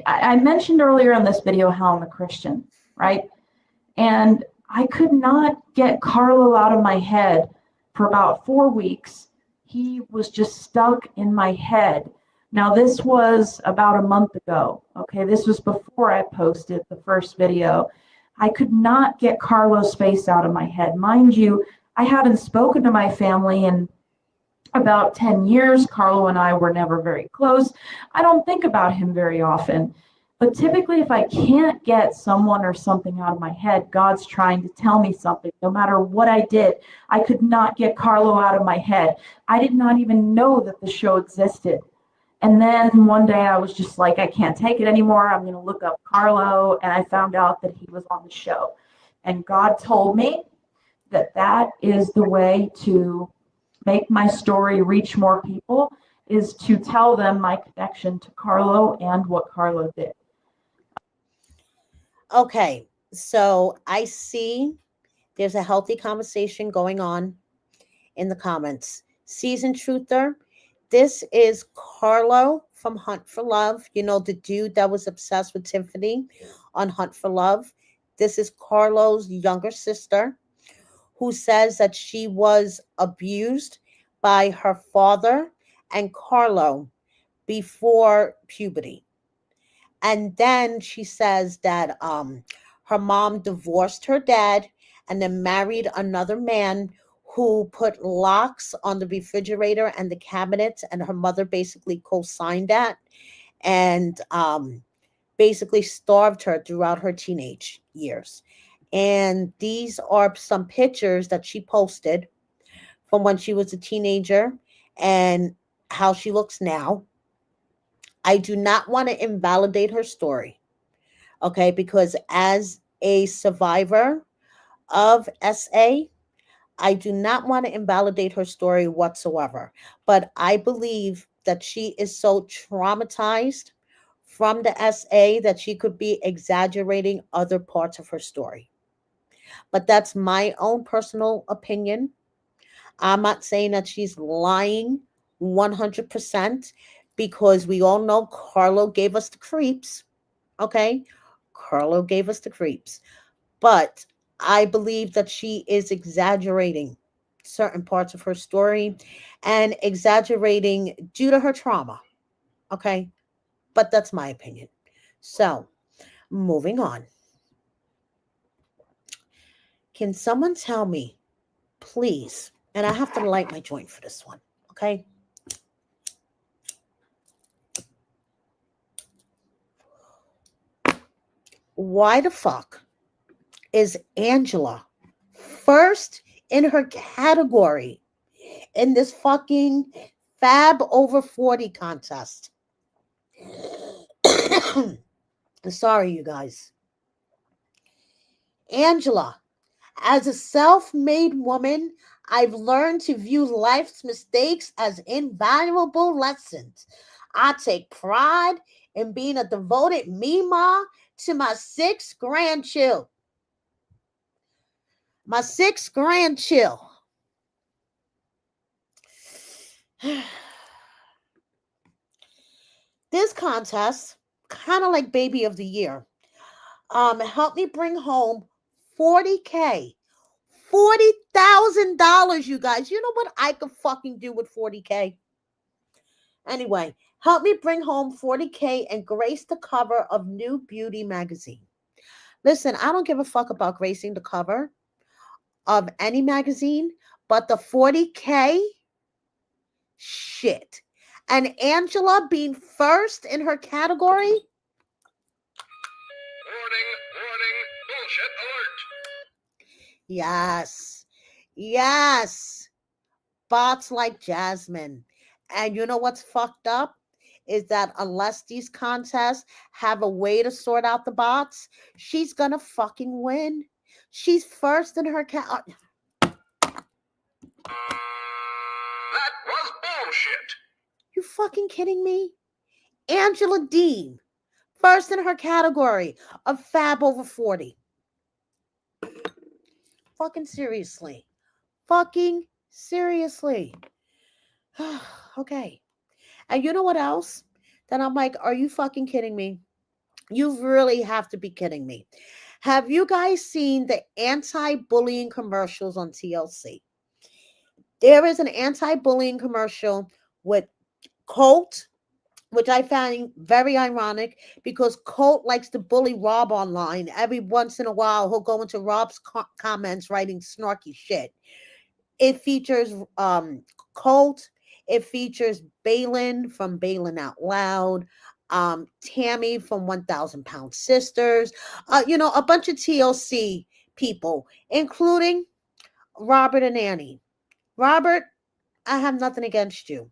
I mentioned earlier in this video how I'm a Christian, right? And I could not get Carlo out of my head for about 4 weeks. He was just stuck in my head. Now, this was about a month ago, okay? This was before I posted the first video. I could not get Carlo's face out of my head. Mind you, I hadn't spoken to my family in about 10 years. Carlo and I were never very close. I don't think about him very often. But typically, if I can't get someone or something out of my head, God's trying to tell me something. No matter what I did, I could not get Carlo out of my head. I did not even know that the show existed. And then one day I was just like, I can't take it anymore. I'm going to look up Carlo. And I found out that he was on the show. And God told me that that is the way to make my story reach more people, is to tell them my connection to Carlo and what Carlo did. Okay, so I see there's a healthy conversation going on in the comments. Seasoned Truther, this is Carlo from Hunt for Love. You know, the dude that was obsessed with Tiffany on Hunt for Love. This is Carlo's younger sister who says that she was abused by her father and Carlo before puberty. And then she says that her mom divorced her dad and then married another man who put locks on the refrigerator and the cabinets, and her mother basically co-signed that and basically starved her throughout her teenage years. And these are some pictures that she posted from when she was a teenager and how she looks now. I do not want to invalidate her story, okay? Because as a survivor of SA, I do not want to invalidate her story whatsoever. But I believe that she is so traumatized from the SA that she could be exaggerating other parts of her story. But that's my own personal opinion. I'm not saying that she's lying 100% because we all know Carlo gave us the creeps. Okay? Carlo gave us the creeps. But I believe that she is exaggerating certain parts of her story and exaggerating due to her trauma. Okay? But that's my opinion. So, moving on. Can someone tell me, please? And I have to light my joint for this one. Okay? Why the fuck is Angela first in her category in this fucking Fab Over 40 contest? Sorry, you guys. Angela, as a self-made woman, I've learned to view life's mistakes as invaluable lessons. I take pride in being a devoted Mima to my 6 grandchildren. My 6 grandchildren. This contest kind of like baby of the year. Help me bring home 40K. $40,000, you guys. You know what I could fucking do with 40K? Anyway, help me bring home 40K and grace the cover of New Beauty magazine. Listen, I don't give a fuck about gracing the cover of any magazine, but the 40K, shit. And Angela being first in her category? Warning, warning, bullshit alert. Yes. Yes. Bots like Jasmine. And you know what's fucked up? Is that unless these contests have a way to sort out the bots, she's gonna fucking win. She's first in her That was bullshit. You fucking kidding me? Angela Dean, first in her category of Fab over 40. Fucking seriously. Fucking seriously. Okay. And you know what else? Then I'm like, are you fucking kidding me? You really have to be kidding me. Have you guys seen the anti-bullying commercials on TLC? There is an anti-bullying commercial with Colt, which I find very ironic because Colt likes to bully Rob online. Every once in a while, he'll go into Rob's comments writing snarky shit. It features Colt. It features Balin from Balin Out Loud, Tammy from 1,000 Pound Sisters, a bunch of TLC people, including Robert and Annie. Robert, I have nothing against you.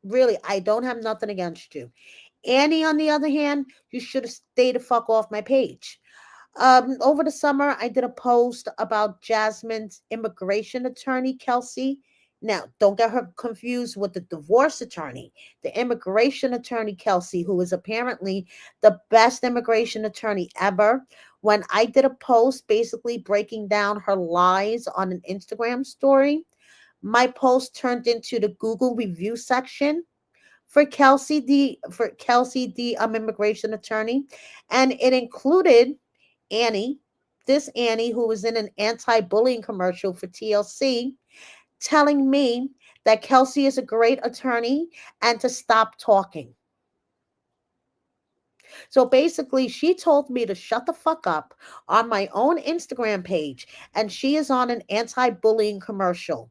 Really, I don't have nothing against you. Annie, on the other hand, you should have stayed the fuck off my page. Over the summer, I did a post about Jasmine's immigration attorney, Kelsey. Now, don't get her confused with the divorce attorney. The immigration attorney, Kelsey, who is apparently the best immigration attorney ever. When I did a post basically breaking down her lies on an Instagram story, my post turned into the Google review section for Kelsey, the immigration attorney, and it included Annie, this Annie who was in an anti-bullying commercial for TLC, telling me that Kelsey is a great attorney and to stop talking. So basically, she told me to shut the fuck up on my own Instagram page, and she is on an anti-bullying commercial.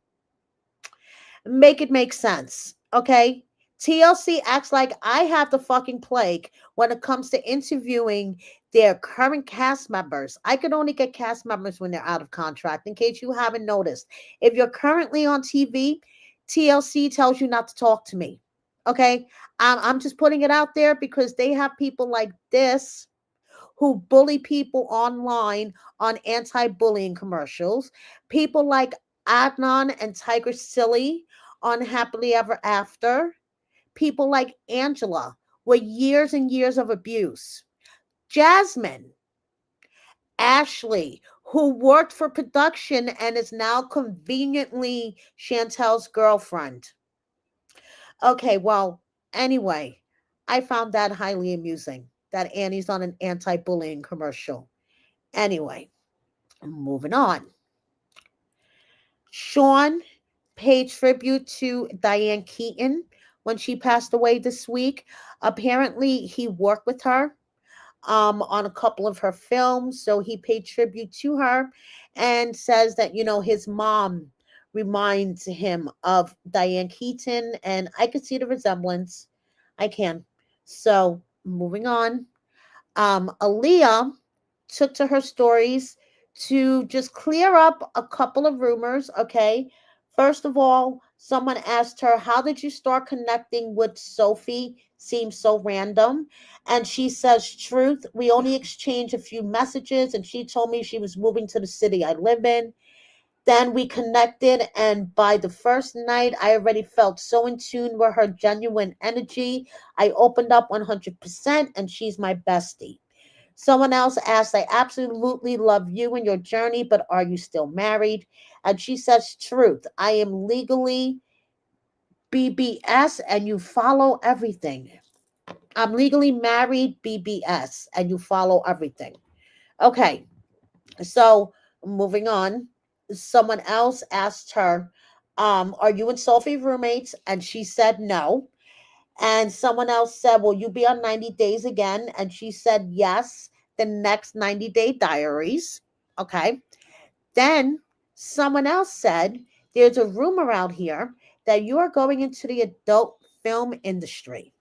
Make it make sense, okay? TLC acts like I have the fucking plague when it comes to interviewing their current cast members. I can only get cast members when they're out of contract, in case you haven't noticed. If you're currently on TV, TLC tells you not to talk to me, okay? I'm just putting it out there because they have people like this who bully people online on anti-bullying commercials. People like Adnan and Tiger Silly on Happily Ever After. People like Angela with years and years of abuse. Jasmine, Ashley, who worked for production and is now conveniently Chantel's girlfriend. Okay, well, anyway, I found that highly amusing that Annie's on an anti-bullying commercial. Anyway, moving on. Sean paid tribute to Diane Keaton when she passed away this week. Apparently, he worked with her on a couple of her films, so he paid tribute to her and says that, his mom reminds him of Diane Keaton, and I could see the resemblance. I can. So, moving on. Aaliyah took to her stories to just clear up a couple of rumors, okay? First of all, someone asked her, how did you start connecting with Sophie? Seems so random. And she says, truth, we only exchanged a few messages, and she told me she was moving to the city I live in. Then we connected, and by the first night, I already felt so in tune with her genuine energy. I opened up 100%, and she's my bestie. Someone else asked, I absolutely love you and your journey, but are you still married? And she says, truth, I am legally BBS and you follow everything. I'm legally married, BBS, and you follow everything. Okay, so moving on. Someone else asked her, are you and Sophie roommates? And she said no. And someone else said, will you be on 90 Days again? And she said yes, the next 90-day diaries. Okay. Then someone else said, there's a rumor out here that you are going into the adult film industry.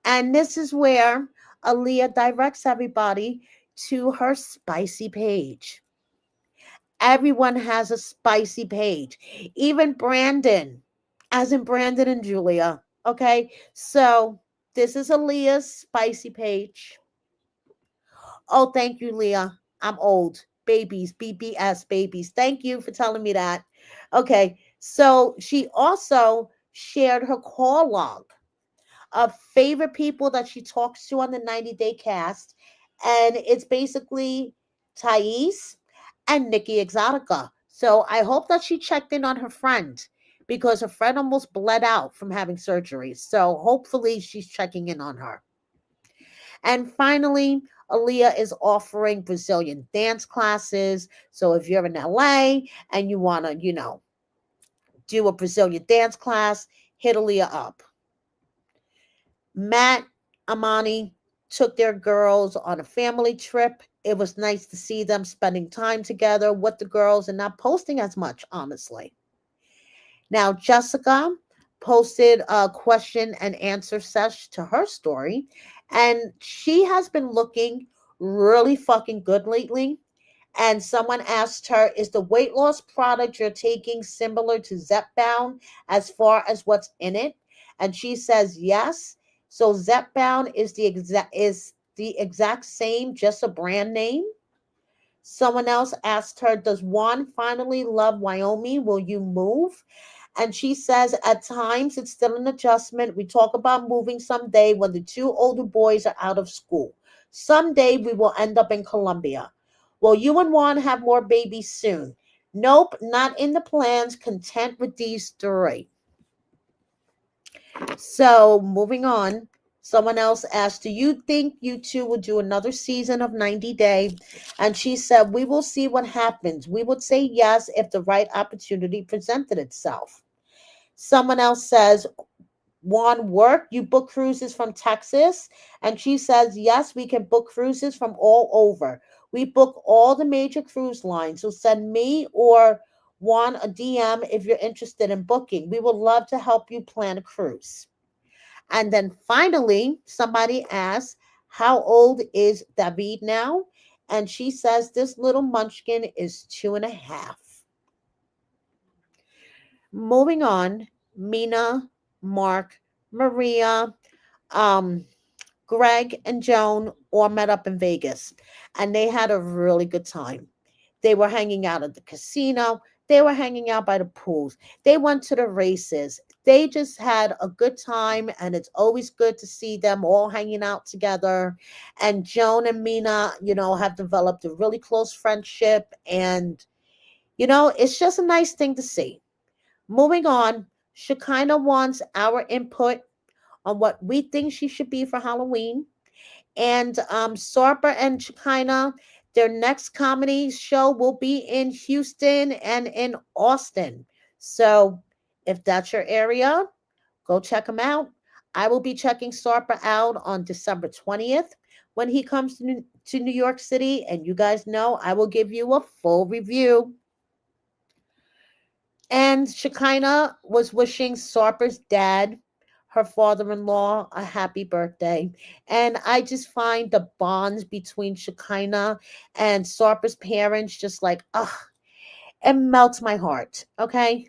And this is where Aaliyah directs everybody to her spicy page. Everyone has a spicy page, even Brandon, as in Brandon and Julia. Okay, so this is Aaliyah's spicy page. Oh, thank you, Leah. I'm old. Babies, BBS babies. Thank you for telling me that. Okay, so she also shared her call log of favorite people that she talks to on the 90-day cast. And it's basically Thais and Nikki Exotica. So I hope that she checked in on her friend because her friend almost bled out from having surgery. So hopefully she's checking in on her. And finally, Aaliyah is offering Brazilian dance classes. So if you're in LA and you want to, do a Brazilian dance class, hit Aaliyah up. Matt, Amani took their girls on a family trip. It was nice to see them spending time together with the girls and not posting as much, honestly. Now, Jessica posted a question and answer session to her story, and she has been looking really fucking good lately. And someone asked her, is the weight loss product you're taking similar to Zepbound as far as what's in it? And she says yes. So Zepbound is the exact same, just a brand name. Someone else asked her, does Juan finally love Wyoming? Will you move? And she says, at times it's still an adjustment. We talk about moving someday when the two older boys are out of school. Someday we will end up in Colombia. Will you and Juan have more babies soon? Nope, not in the plans. Content with these three. So moving on. Someone else asked, do you think you two will do another season of 90 Day? And she said, we will see what happens. We would say yes if the right opportunity presented itself. Someone else says, Juan, work, you book cruises from Texas? And she says, yes, we can book cruises from all over. We book all the major cruise lines. So send me or Juan a DM if you're interested in booking. We would love to help you plan a cruise. And then finally, somebody asks, how old is David now? And she says, this little munchkin is 2.5. Moving on, Mina, Mark, Maria, um, Greg, and Joan all met up in Vegas, and they had a really good time. They were hanging out at the casino. They were hanging out by the pools. They went to the races. They just had a good time, and it's always good to see them all hanging out together. And Joan and Mina, have developed a really close friendship, and it's just a nice thing to see. Moving on, Shekinah wants our input on what we think she should be for Halloween. And Sarper and Shekinah, their next comedy show will be in Houston and in Austin. So if that's your area, go check them out. I will be checking Sarper out on December 20th when he comes to New York City. And you guys know I will give you a full review. And Shekinah was wishing Sarper's dad, her father-in-law, a happy birthday. And I just find the bonds between Shekinah and Sarper's parents just like, it melts my heart. Okay.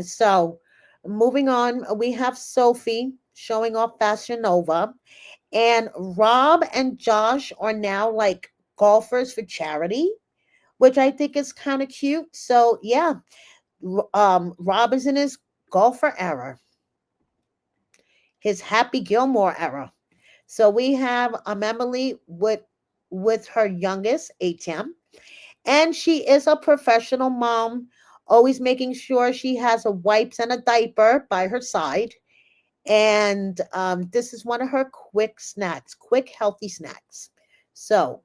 So moving on, we have Sophie showing off Fashion Nova. And Rob and Josh are now like golfers for charity, which I think is kind of cute. So yeah, Rob is in his golfer era, his Happy Gilmore era. So we have Emily with her youngest, ATM, and she is a professional mom, always making sure she has a wipes and a diaper by her side. And this is one of her quick snacks, quick healthy snacks. So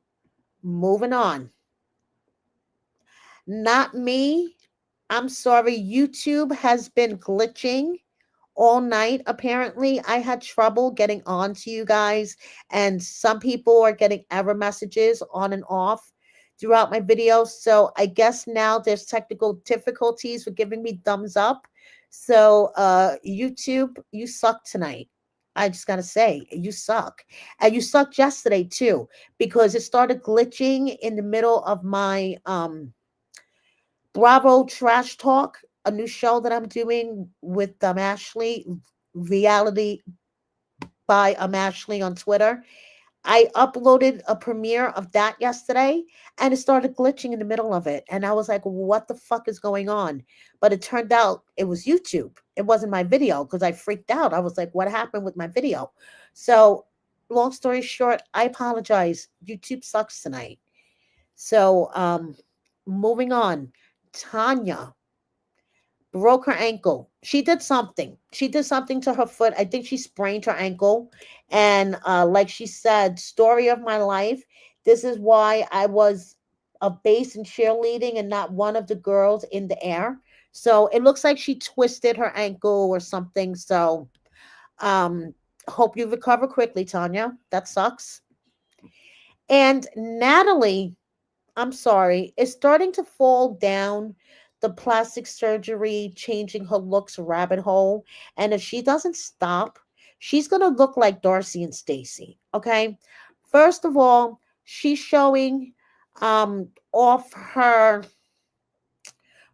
moving on. Not me. I'm sorry. YouTube has been glitching all night. Apparently, I had trouble getting on to you guys, and some people are getting error messages on and off throughout my videos. So I guess now there's technical difficulties with giving me thumbs up. So YouTube, you suck tonight. I just gotta say, you suck. And you sucked yesterday too, because it started glitching in the middle of my Bravo Trash Talk, a new show that I'm doing with Ashley, Reality by Ashley on Twitter. I uploaded a premiere of that yesterday and it started glitching in the middle of it. And I was like, what the fuck is going on? But it turned out it was YouTube. It wasn't my video because I freaked out. I was like, what happened with my video? So, long story short, I apologize. YouTube sucks tonight. So, moving on. Tanya broke her ankle. She did something. She did something to her foot. I think she sprained her ankle. And like she said, story of my life. This is why I was a base in cheerleading and not one of the girls in the air. So it looks like she twisted her ankle or something. So um hope you recover quickly, Tanya. That sucks. And Natalie, I'm sorry, is starting to fall down the plastic surgery, changing her looks rabbit hole. And if she doesn't stop, she's going to look like Darcy and Stacy. Okay. First of all, she's showing off her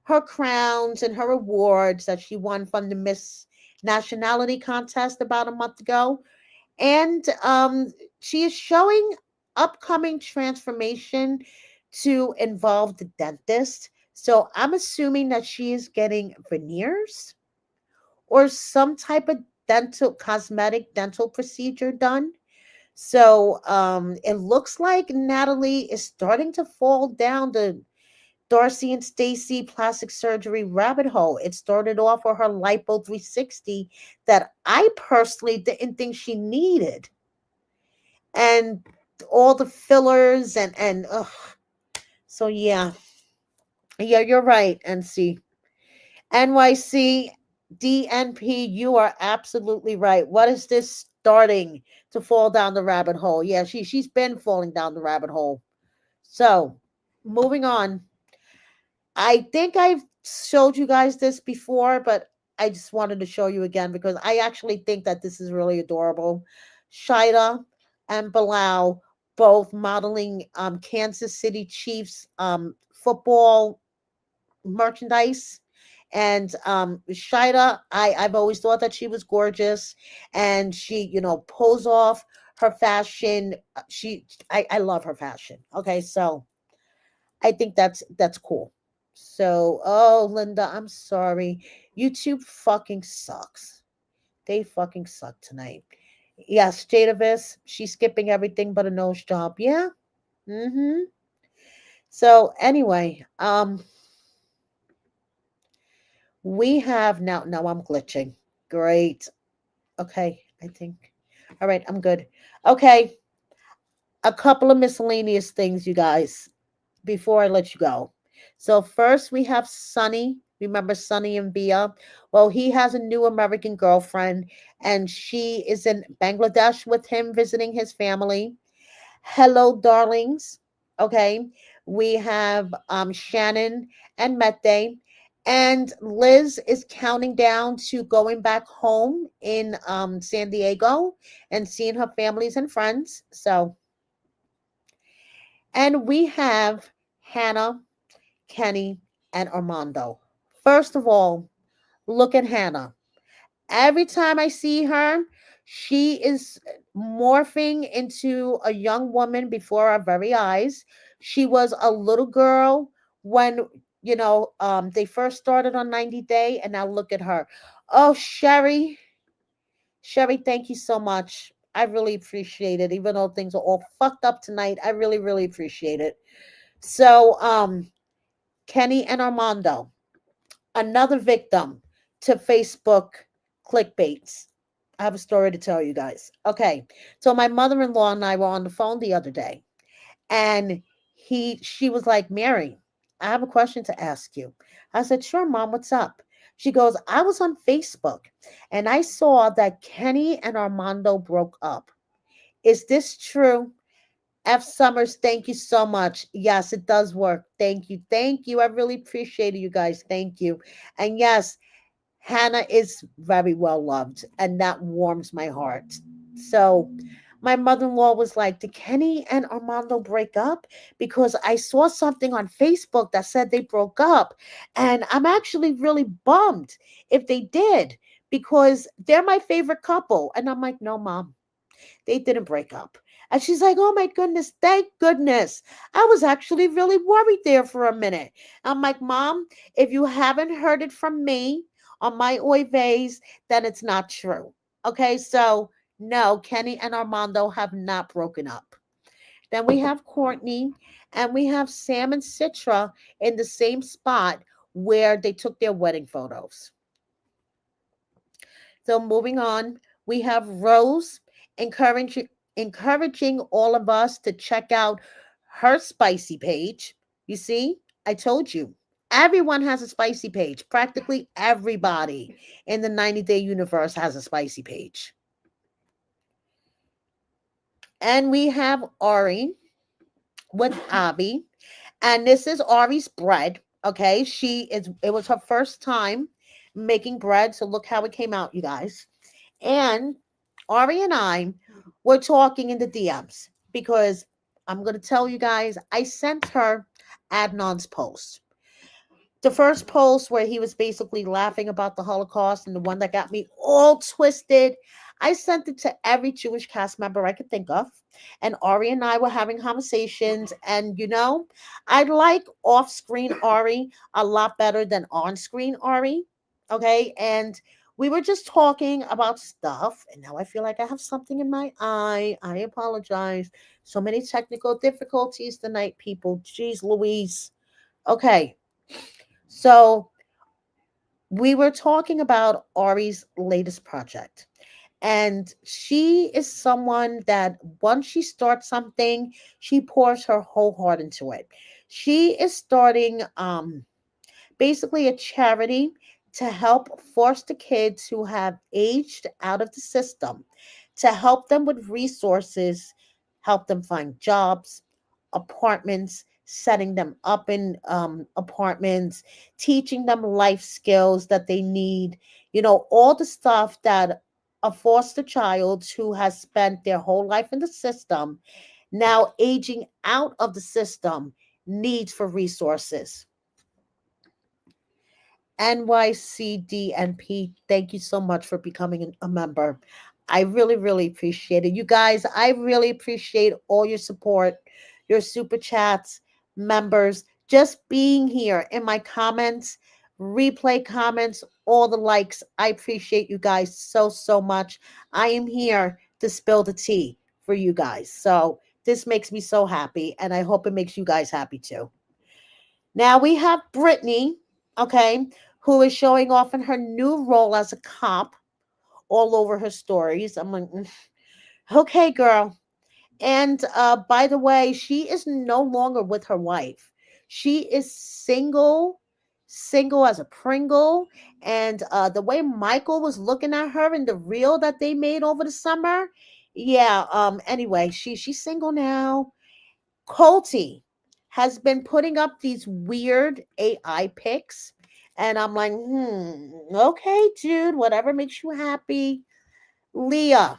crowns and her awards that she won from the Miss Nationality contest about a month ago. And she is showing upcoming transformation to involve the dentist. So I'm assuming that she is getting veneers or some type of cosmetic dental procedure done. So it looks like Natalie is starting to fall down the Darcy and Stacy plastic surgery rabbit hole. It started off with her lipo 360 that I personally didn't think she needed, and all the fillers and ugh. So yeah, you're right. NC NYC DNP, you are absolutely right. What is this starting to fall down the rabbit hole? Yeah, she's been falling down the rabbit hole. So moving on. I think I've showed you guys this before, but I just wanted to show you again because I actually think that this is really adorable. Sheila and Bilal both modeling Kansas City Chiefs football merchandise. And Sheila, I've always thought that she was gorgeous, and she, pulls off her fashion. I love her fashion. Okay, so I think that's cool. So, oh, Linda, I'm sorry. YouTube fucking sucks. They fucking suck tonight. Yes, Jadavis, she's skipping everything but a nose job. Yeah. Mm-hmm. So anyway, we have now I'm glitching. Great. Okay, I think. All right, I'm good. Okay, a couple of miscellaneous things, you guys, before I let you go. So first we have Sunny. Remember Sunny and Bia? Well, he has a new American girlfriend and she is in Bangladesh with him visiting his family. Hello, darlings. Okay. We have Shannon and Mette. And Liz is counting down to going back home in San Diego and seeing her families and friends. So, and we have Hannah, Kenny, and Armando. First of all, look at Hannah. Every time I see her, she is morphing into a young woman before our very eyes. She was a little girl when, they first started on 90 Day, and now look at her. Oh, Sherry. Sherry, thank you so much. I really appreciate it. Even though things are all fucked up tonight, I really, really appreciate it. So, Kenny and Armando, another victim to Facebook clickbaits. I have a story to tell you guys. Okay. So my mother-in-law and I were on the phone the other day, and she was like, Mary, I have a question to ask you. I said, sure, Mom, what's up? She goes, I was on Facebook and I saw that Kenny and Armando broke up. Is this true? F Summers, thank you so much. Yes, it does work. Thank you. Thank you. I really appreciate it, you guys. Thank you. And yes, Hannah is very well loved, and that warms my heart. So, my mother in law was like, did Kenny and Armando break up? Because I saw something on Facebook that said they broke up. And I'm actually really bummed if they did, because they're my favorite couple. And I'm like, no, Mom, they didn't break up. And she's like, oh my goodness, thank goodness. I was actually really worried there for a minute. I'm like, Mom, if you haven't heard it from me on my Oy Veys, then it's not true. Okay, so no, Kenny and Armando have not broken up. Then we have Courtney and we have Sam and Citra in the same spot where they took their wedding photos. So moving on, we have Rose encouraging all of us to check out her spicy page. You see, I told you. Everyone has a spicy page. Practically everybody in the 90-day universe has a spicy page. And we have Ari with Abby. And this is Ari's bread. Okay. It was her first time making bread. So look how it came out, you guys. And Ari and I were talking in the DMs because I'm going to tell you guys, I sent her Adnan's post. The first post where he was basically laughing about the Holocaust and the one that got me all twisted. I sent it to every Jewish cast member I could think of. And Ari and I were having conversations. And, I like off screen Ari a lot better than on screen Ari. Okay. And we were just talking about stuff. And now I feel like I have something in my eye. I apologize. So many technical difficulties tonight, people. Jeez Louise. Okay. So we were talking about Ari's latest project. And she is someone that once she starts something, she pours her whole heart into it. She is starting basically a charity to help foster kids who have aged out of the system, to help them with resources, help them find jobs, apartments, setting them up in apartments, teaching them life skills that they need, all the stuff that a foster child who has spent their whole life in the system, now aging out of the system, needs for resources. NYCDNP, thank you so much for becoming a member. I really, really appreciate it. You guys, I really appreciate all your support, your super chats, members, just being here in my comments, replay comments, all the likes. I appreciate you guys so, so much. I am here to spill the tea for you guys. So this makes me so happy, and I hope it makes you guys happy too. Now we have Brittany, okay, who is showing off in her new role as a cop all over her stories. I'm like, okay, girl. And by the way, she is no longer with her wife. She is single as a Pringle. And the way Michael was looking at her in the reel that they made over the summer, yeah. Anyway, she's single now. Colty has been putting up these weird AI pics. And I'm like, okay, dude, whatever makes you happy. Leah,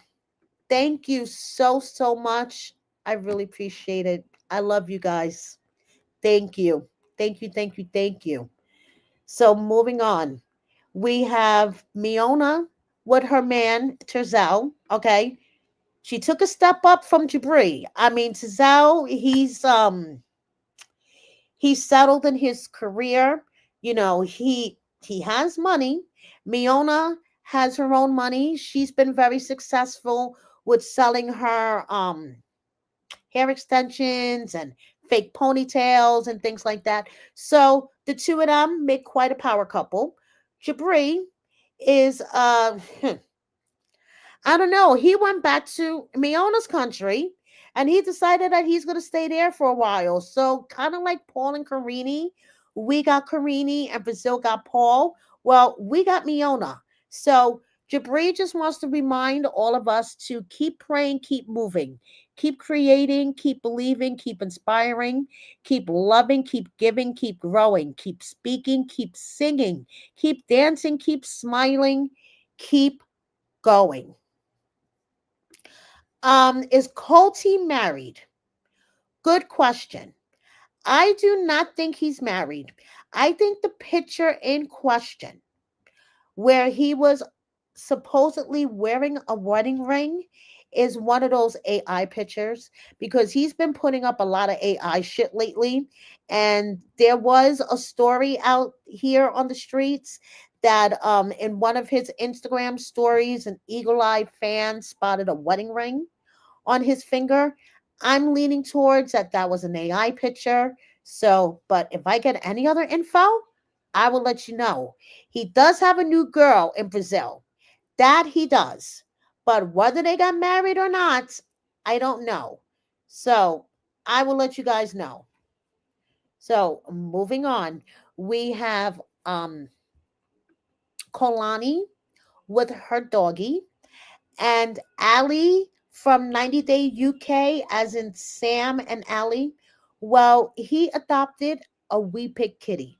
thank you so, so much. I really appreciate it. I love you guys. Thank you. Thank you, thank you, thank you. So moving on. We have Miona with her man, Terzel. Okay. She took a step up from Jabri. I mean, Terzel, he's settled in his career. He has money. Miona has her own money. She's been very successful with selling her hair extensions and fake ponytails and things like that. So the two of them make quite a power couple. Jabri is I don't know. He went back to Miona's country and he decided that he's going to stay there for a while. So, kind of like Paul and Carini, we got Carini and Brazil got Paul. Well, we got Miona. So, Jabri just wants to remind all of us to keep praying, keep moving, keep creating, keep believing, keep inspiring, keep loving, keep giving, keep growing, keep speaking, keep singing, keep dancing, keep smiling, keep going. Is Colty married? Good question. I do not think he's married. I think the picture in question, where he was supposedly wearing a wedding ring, is one of those AI pictures because he's been putting up a lot of AI shit lately. And there was a story out here on the streets that in one of his Instagram stories, an eagle-eyed fan spotted a wedding ring on his finger. I'm leaning towards that that was an AI picture. So, but if I get any other info, I will let you know. He does have a new girl in Brazil. That he does. But whether they got married or not, I don't know. So, I will let you guys know. So, moving on, we have Kolani with her doggy and Ali from 90 Day UK, as in Sam and Ali. Well, he adopted a wee bit kitty,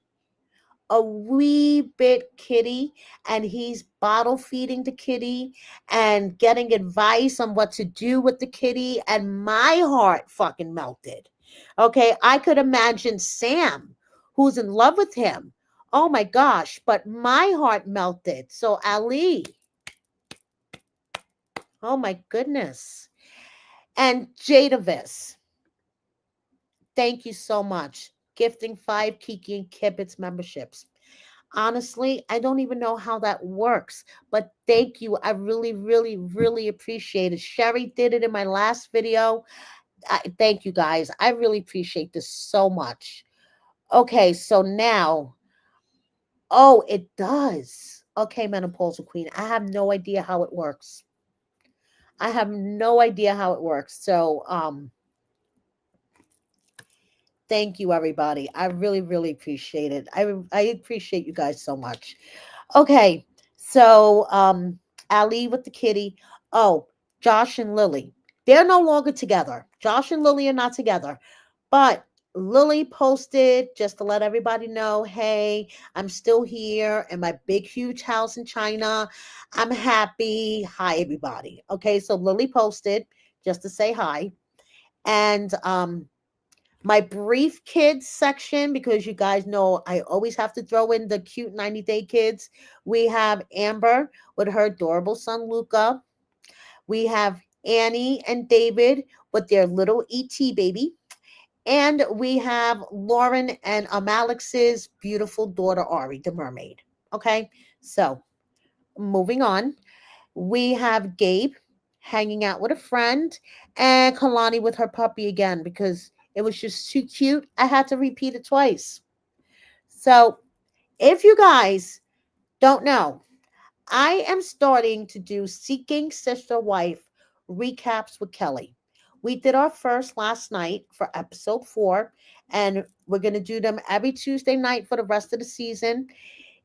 a wee bit kitty, and he's bottle feeding the kitty and getting advice on what to do with the kitty. And my heart fucking melted. Okay, I could imagine Sam, who's in love with him. Oh my gosh, but my heart melted. So, Ali, oh my goodness. And Jadavis, thank you so much. Gifting 5 Kiki and Kibitz memberships. Honestly, I don't even know how that works, but thank you. I really, really, really appreciate it. Sherry did it in my last video. Thank you guys. I really appreciate this so much. Okay, so now, oh, it does. Okay, menopausal queen. I have no idea how it works. I have no idea how it works. So, thank you, everybody. I really, really appreciate it. I appreciate you guys so much. Okay, so Ali with the kitty. Oh, Josh and Lily. They're no longer together. Josh and Lily are not together. But Lily posted just to let everybody know, hey, I'm still here in my big, huge house in China. I'm happy. Hi, everybody. Okay, so Lily posted just to say hi. And my brief kids section, because you guys know I always have to throw in the cute 90 Day kids. We have Amber with her adorable son Luca. We have Annie and David with their little ET baby. And we have Lauren and Alex's beautiful daughter Ari, the mermaid. Okay, so moving on. We have Gabe hanging out with a friend and Kalani with her puppy again because it was just too cute. I had to repeat it twice. So, if you guys don't know, I am starting to do Seeking Sister Wife recaps with Kelly. We did our first last night for episode 4, and we're going to do them every Tuesday night for the rest of the season.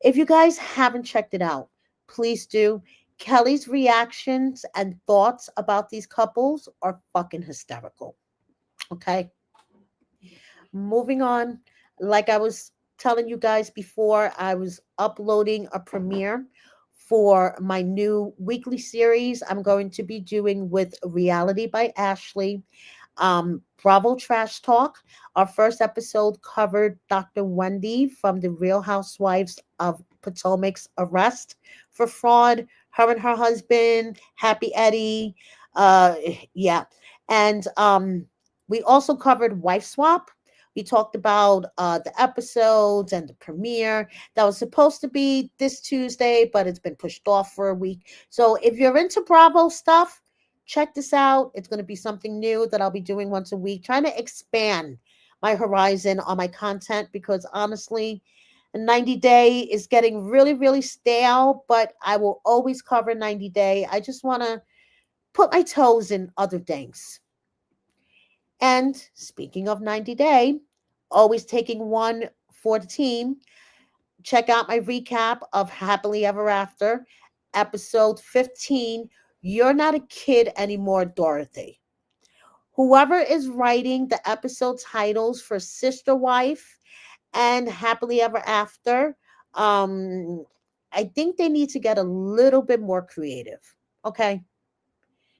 If you guys haven't checked it out, please do. Kelly's reactions and thoughts about these couples are fucking hysterical. Okay. Moving on. Like I was telling you guys before, I was uploading a premiere for my new weekly series I'm going to be doing with Reality by Ashley. Bravo Trash Talk. Our first episode covered Dr. Wendy from the Real Housewives of Potomac's arrest for fraud. Her and her husband, Happy Eddie. Uh, yeah. And we also covered Wife Swap. We talked about the episodes and the premiere that was supposed to be this Tuesday, but it's been pushed off for a week. So if you're into Bravo stuff, check this out. It's going to be something new that I'll be doing once a week, trying to expand my horizon on my content because honestly, a 90 Day is getting really, really stale, but I will always cover 90 Day. I just want to put my toes in other things. And speaking of 90 Day, always taking one for the team. Check out my recap of Happily Ever After, episode 15. You're not a kid anymore, Dorothy. Whoever is writing the episode titles for Sister Wife and Happily Ever After, um, I think they need to get a little bit more creative. Okay.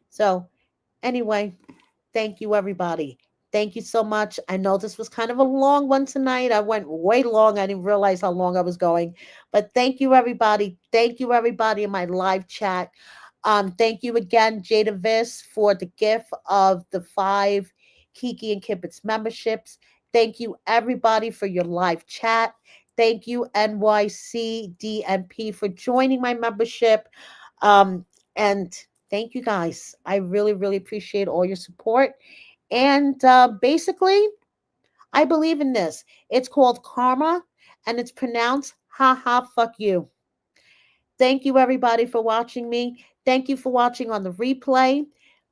So, anyway, thank you, everybody. Thank you so much. I know this was kind of a long one tonight. I went way long. I didn't realize how long I was going. But thank you, everybody. Thank you, everybody, in my live chat. Thank you again, Jada Viss, for the gift of the 5 Kiki and Kippets memberships. Thank you, everybody, for your live chat. Thank you, NYCDNP, for joining my membership. And thank you guys. I really, really appreciate all your support. And basically, I believe in this. It's called karma, and it's pronounced ha ha fuck you. Thank you, everybody, for watching me. Thank you for watching on the replay.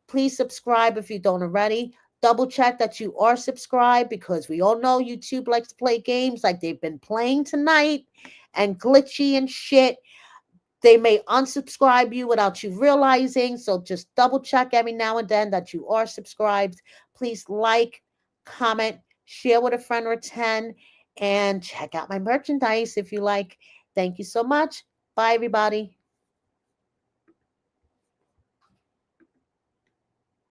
Please subscribe if you don't already. Double check that you are subscribed, because we all know YouTube likes to play games like they've been playing tonight and glitchy and shit. They may unsubscribe you without you realizing. So just double check every now and then that you are subscribed. Please like, comment, share with a friend or 10, and check out my merchandise if you like. Thank you so much. Bye, everybody.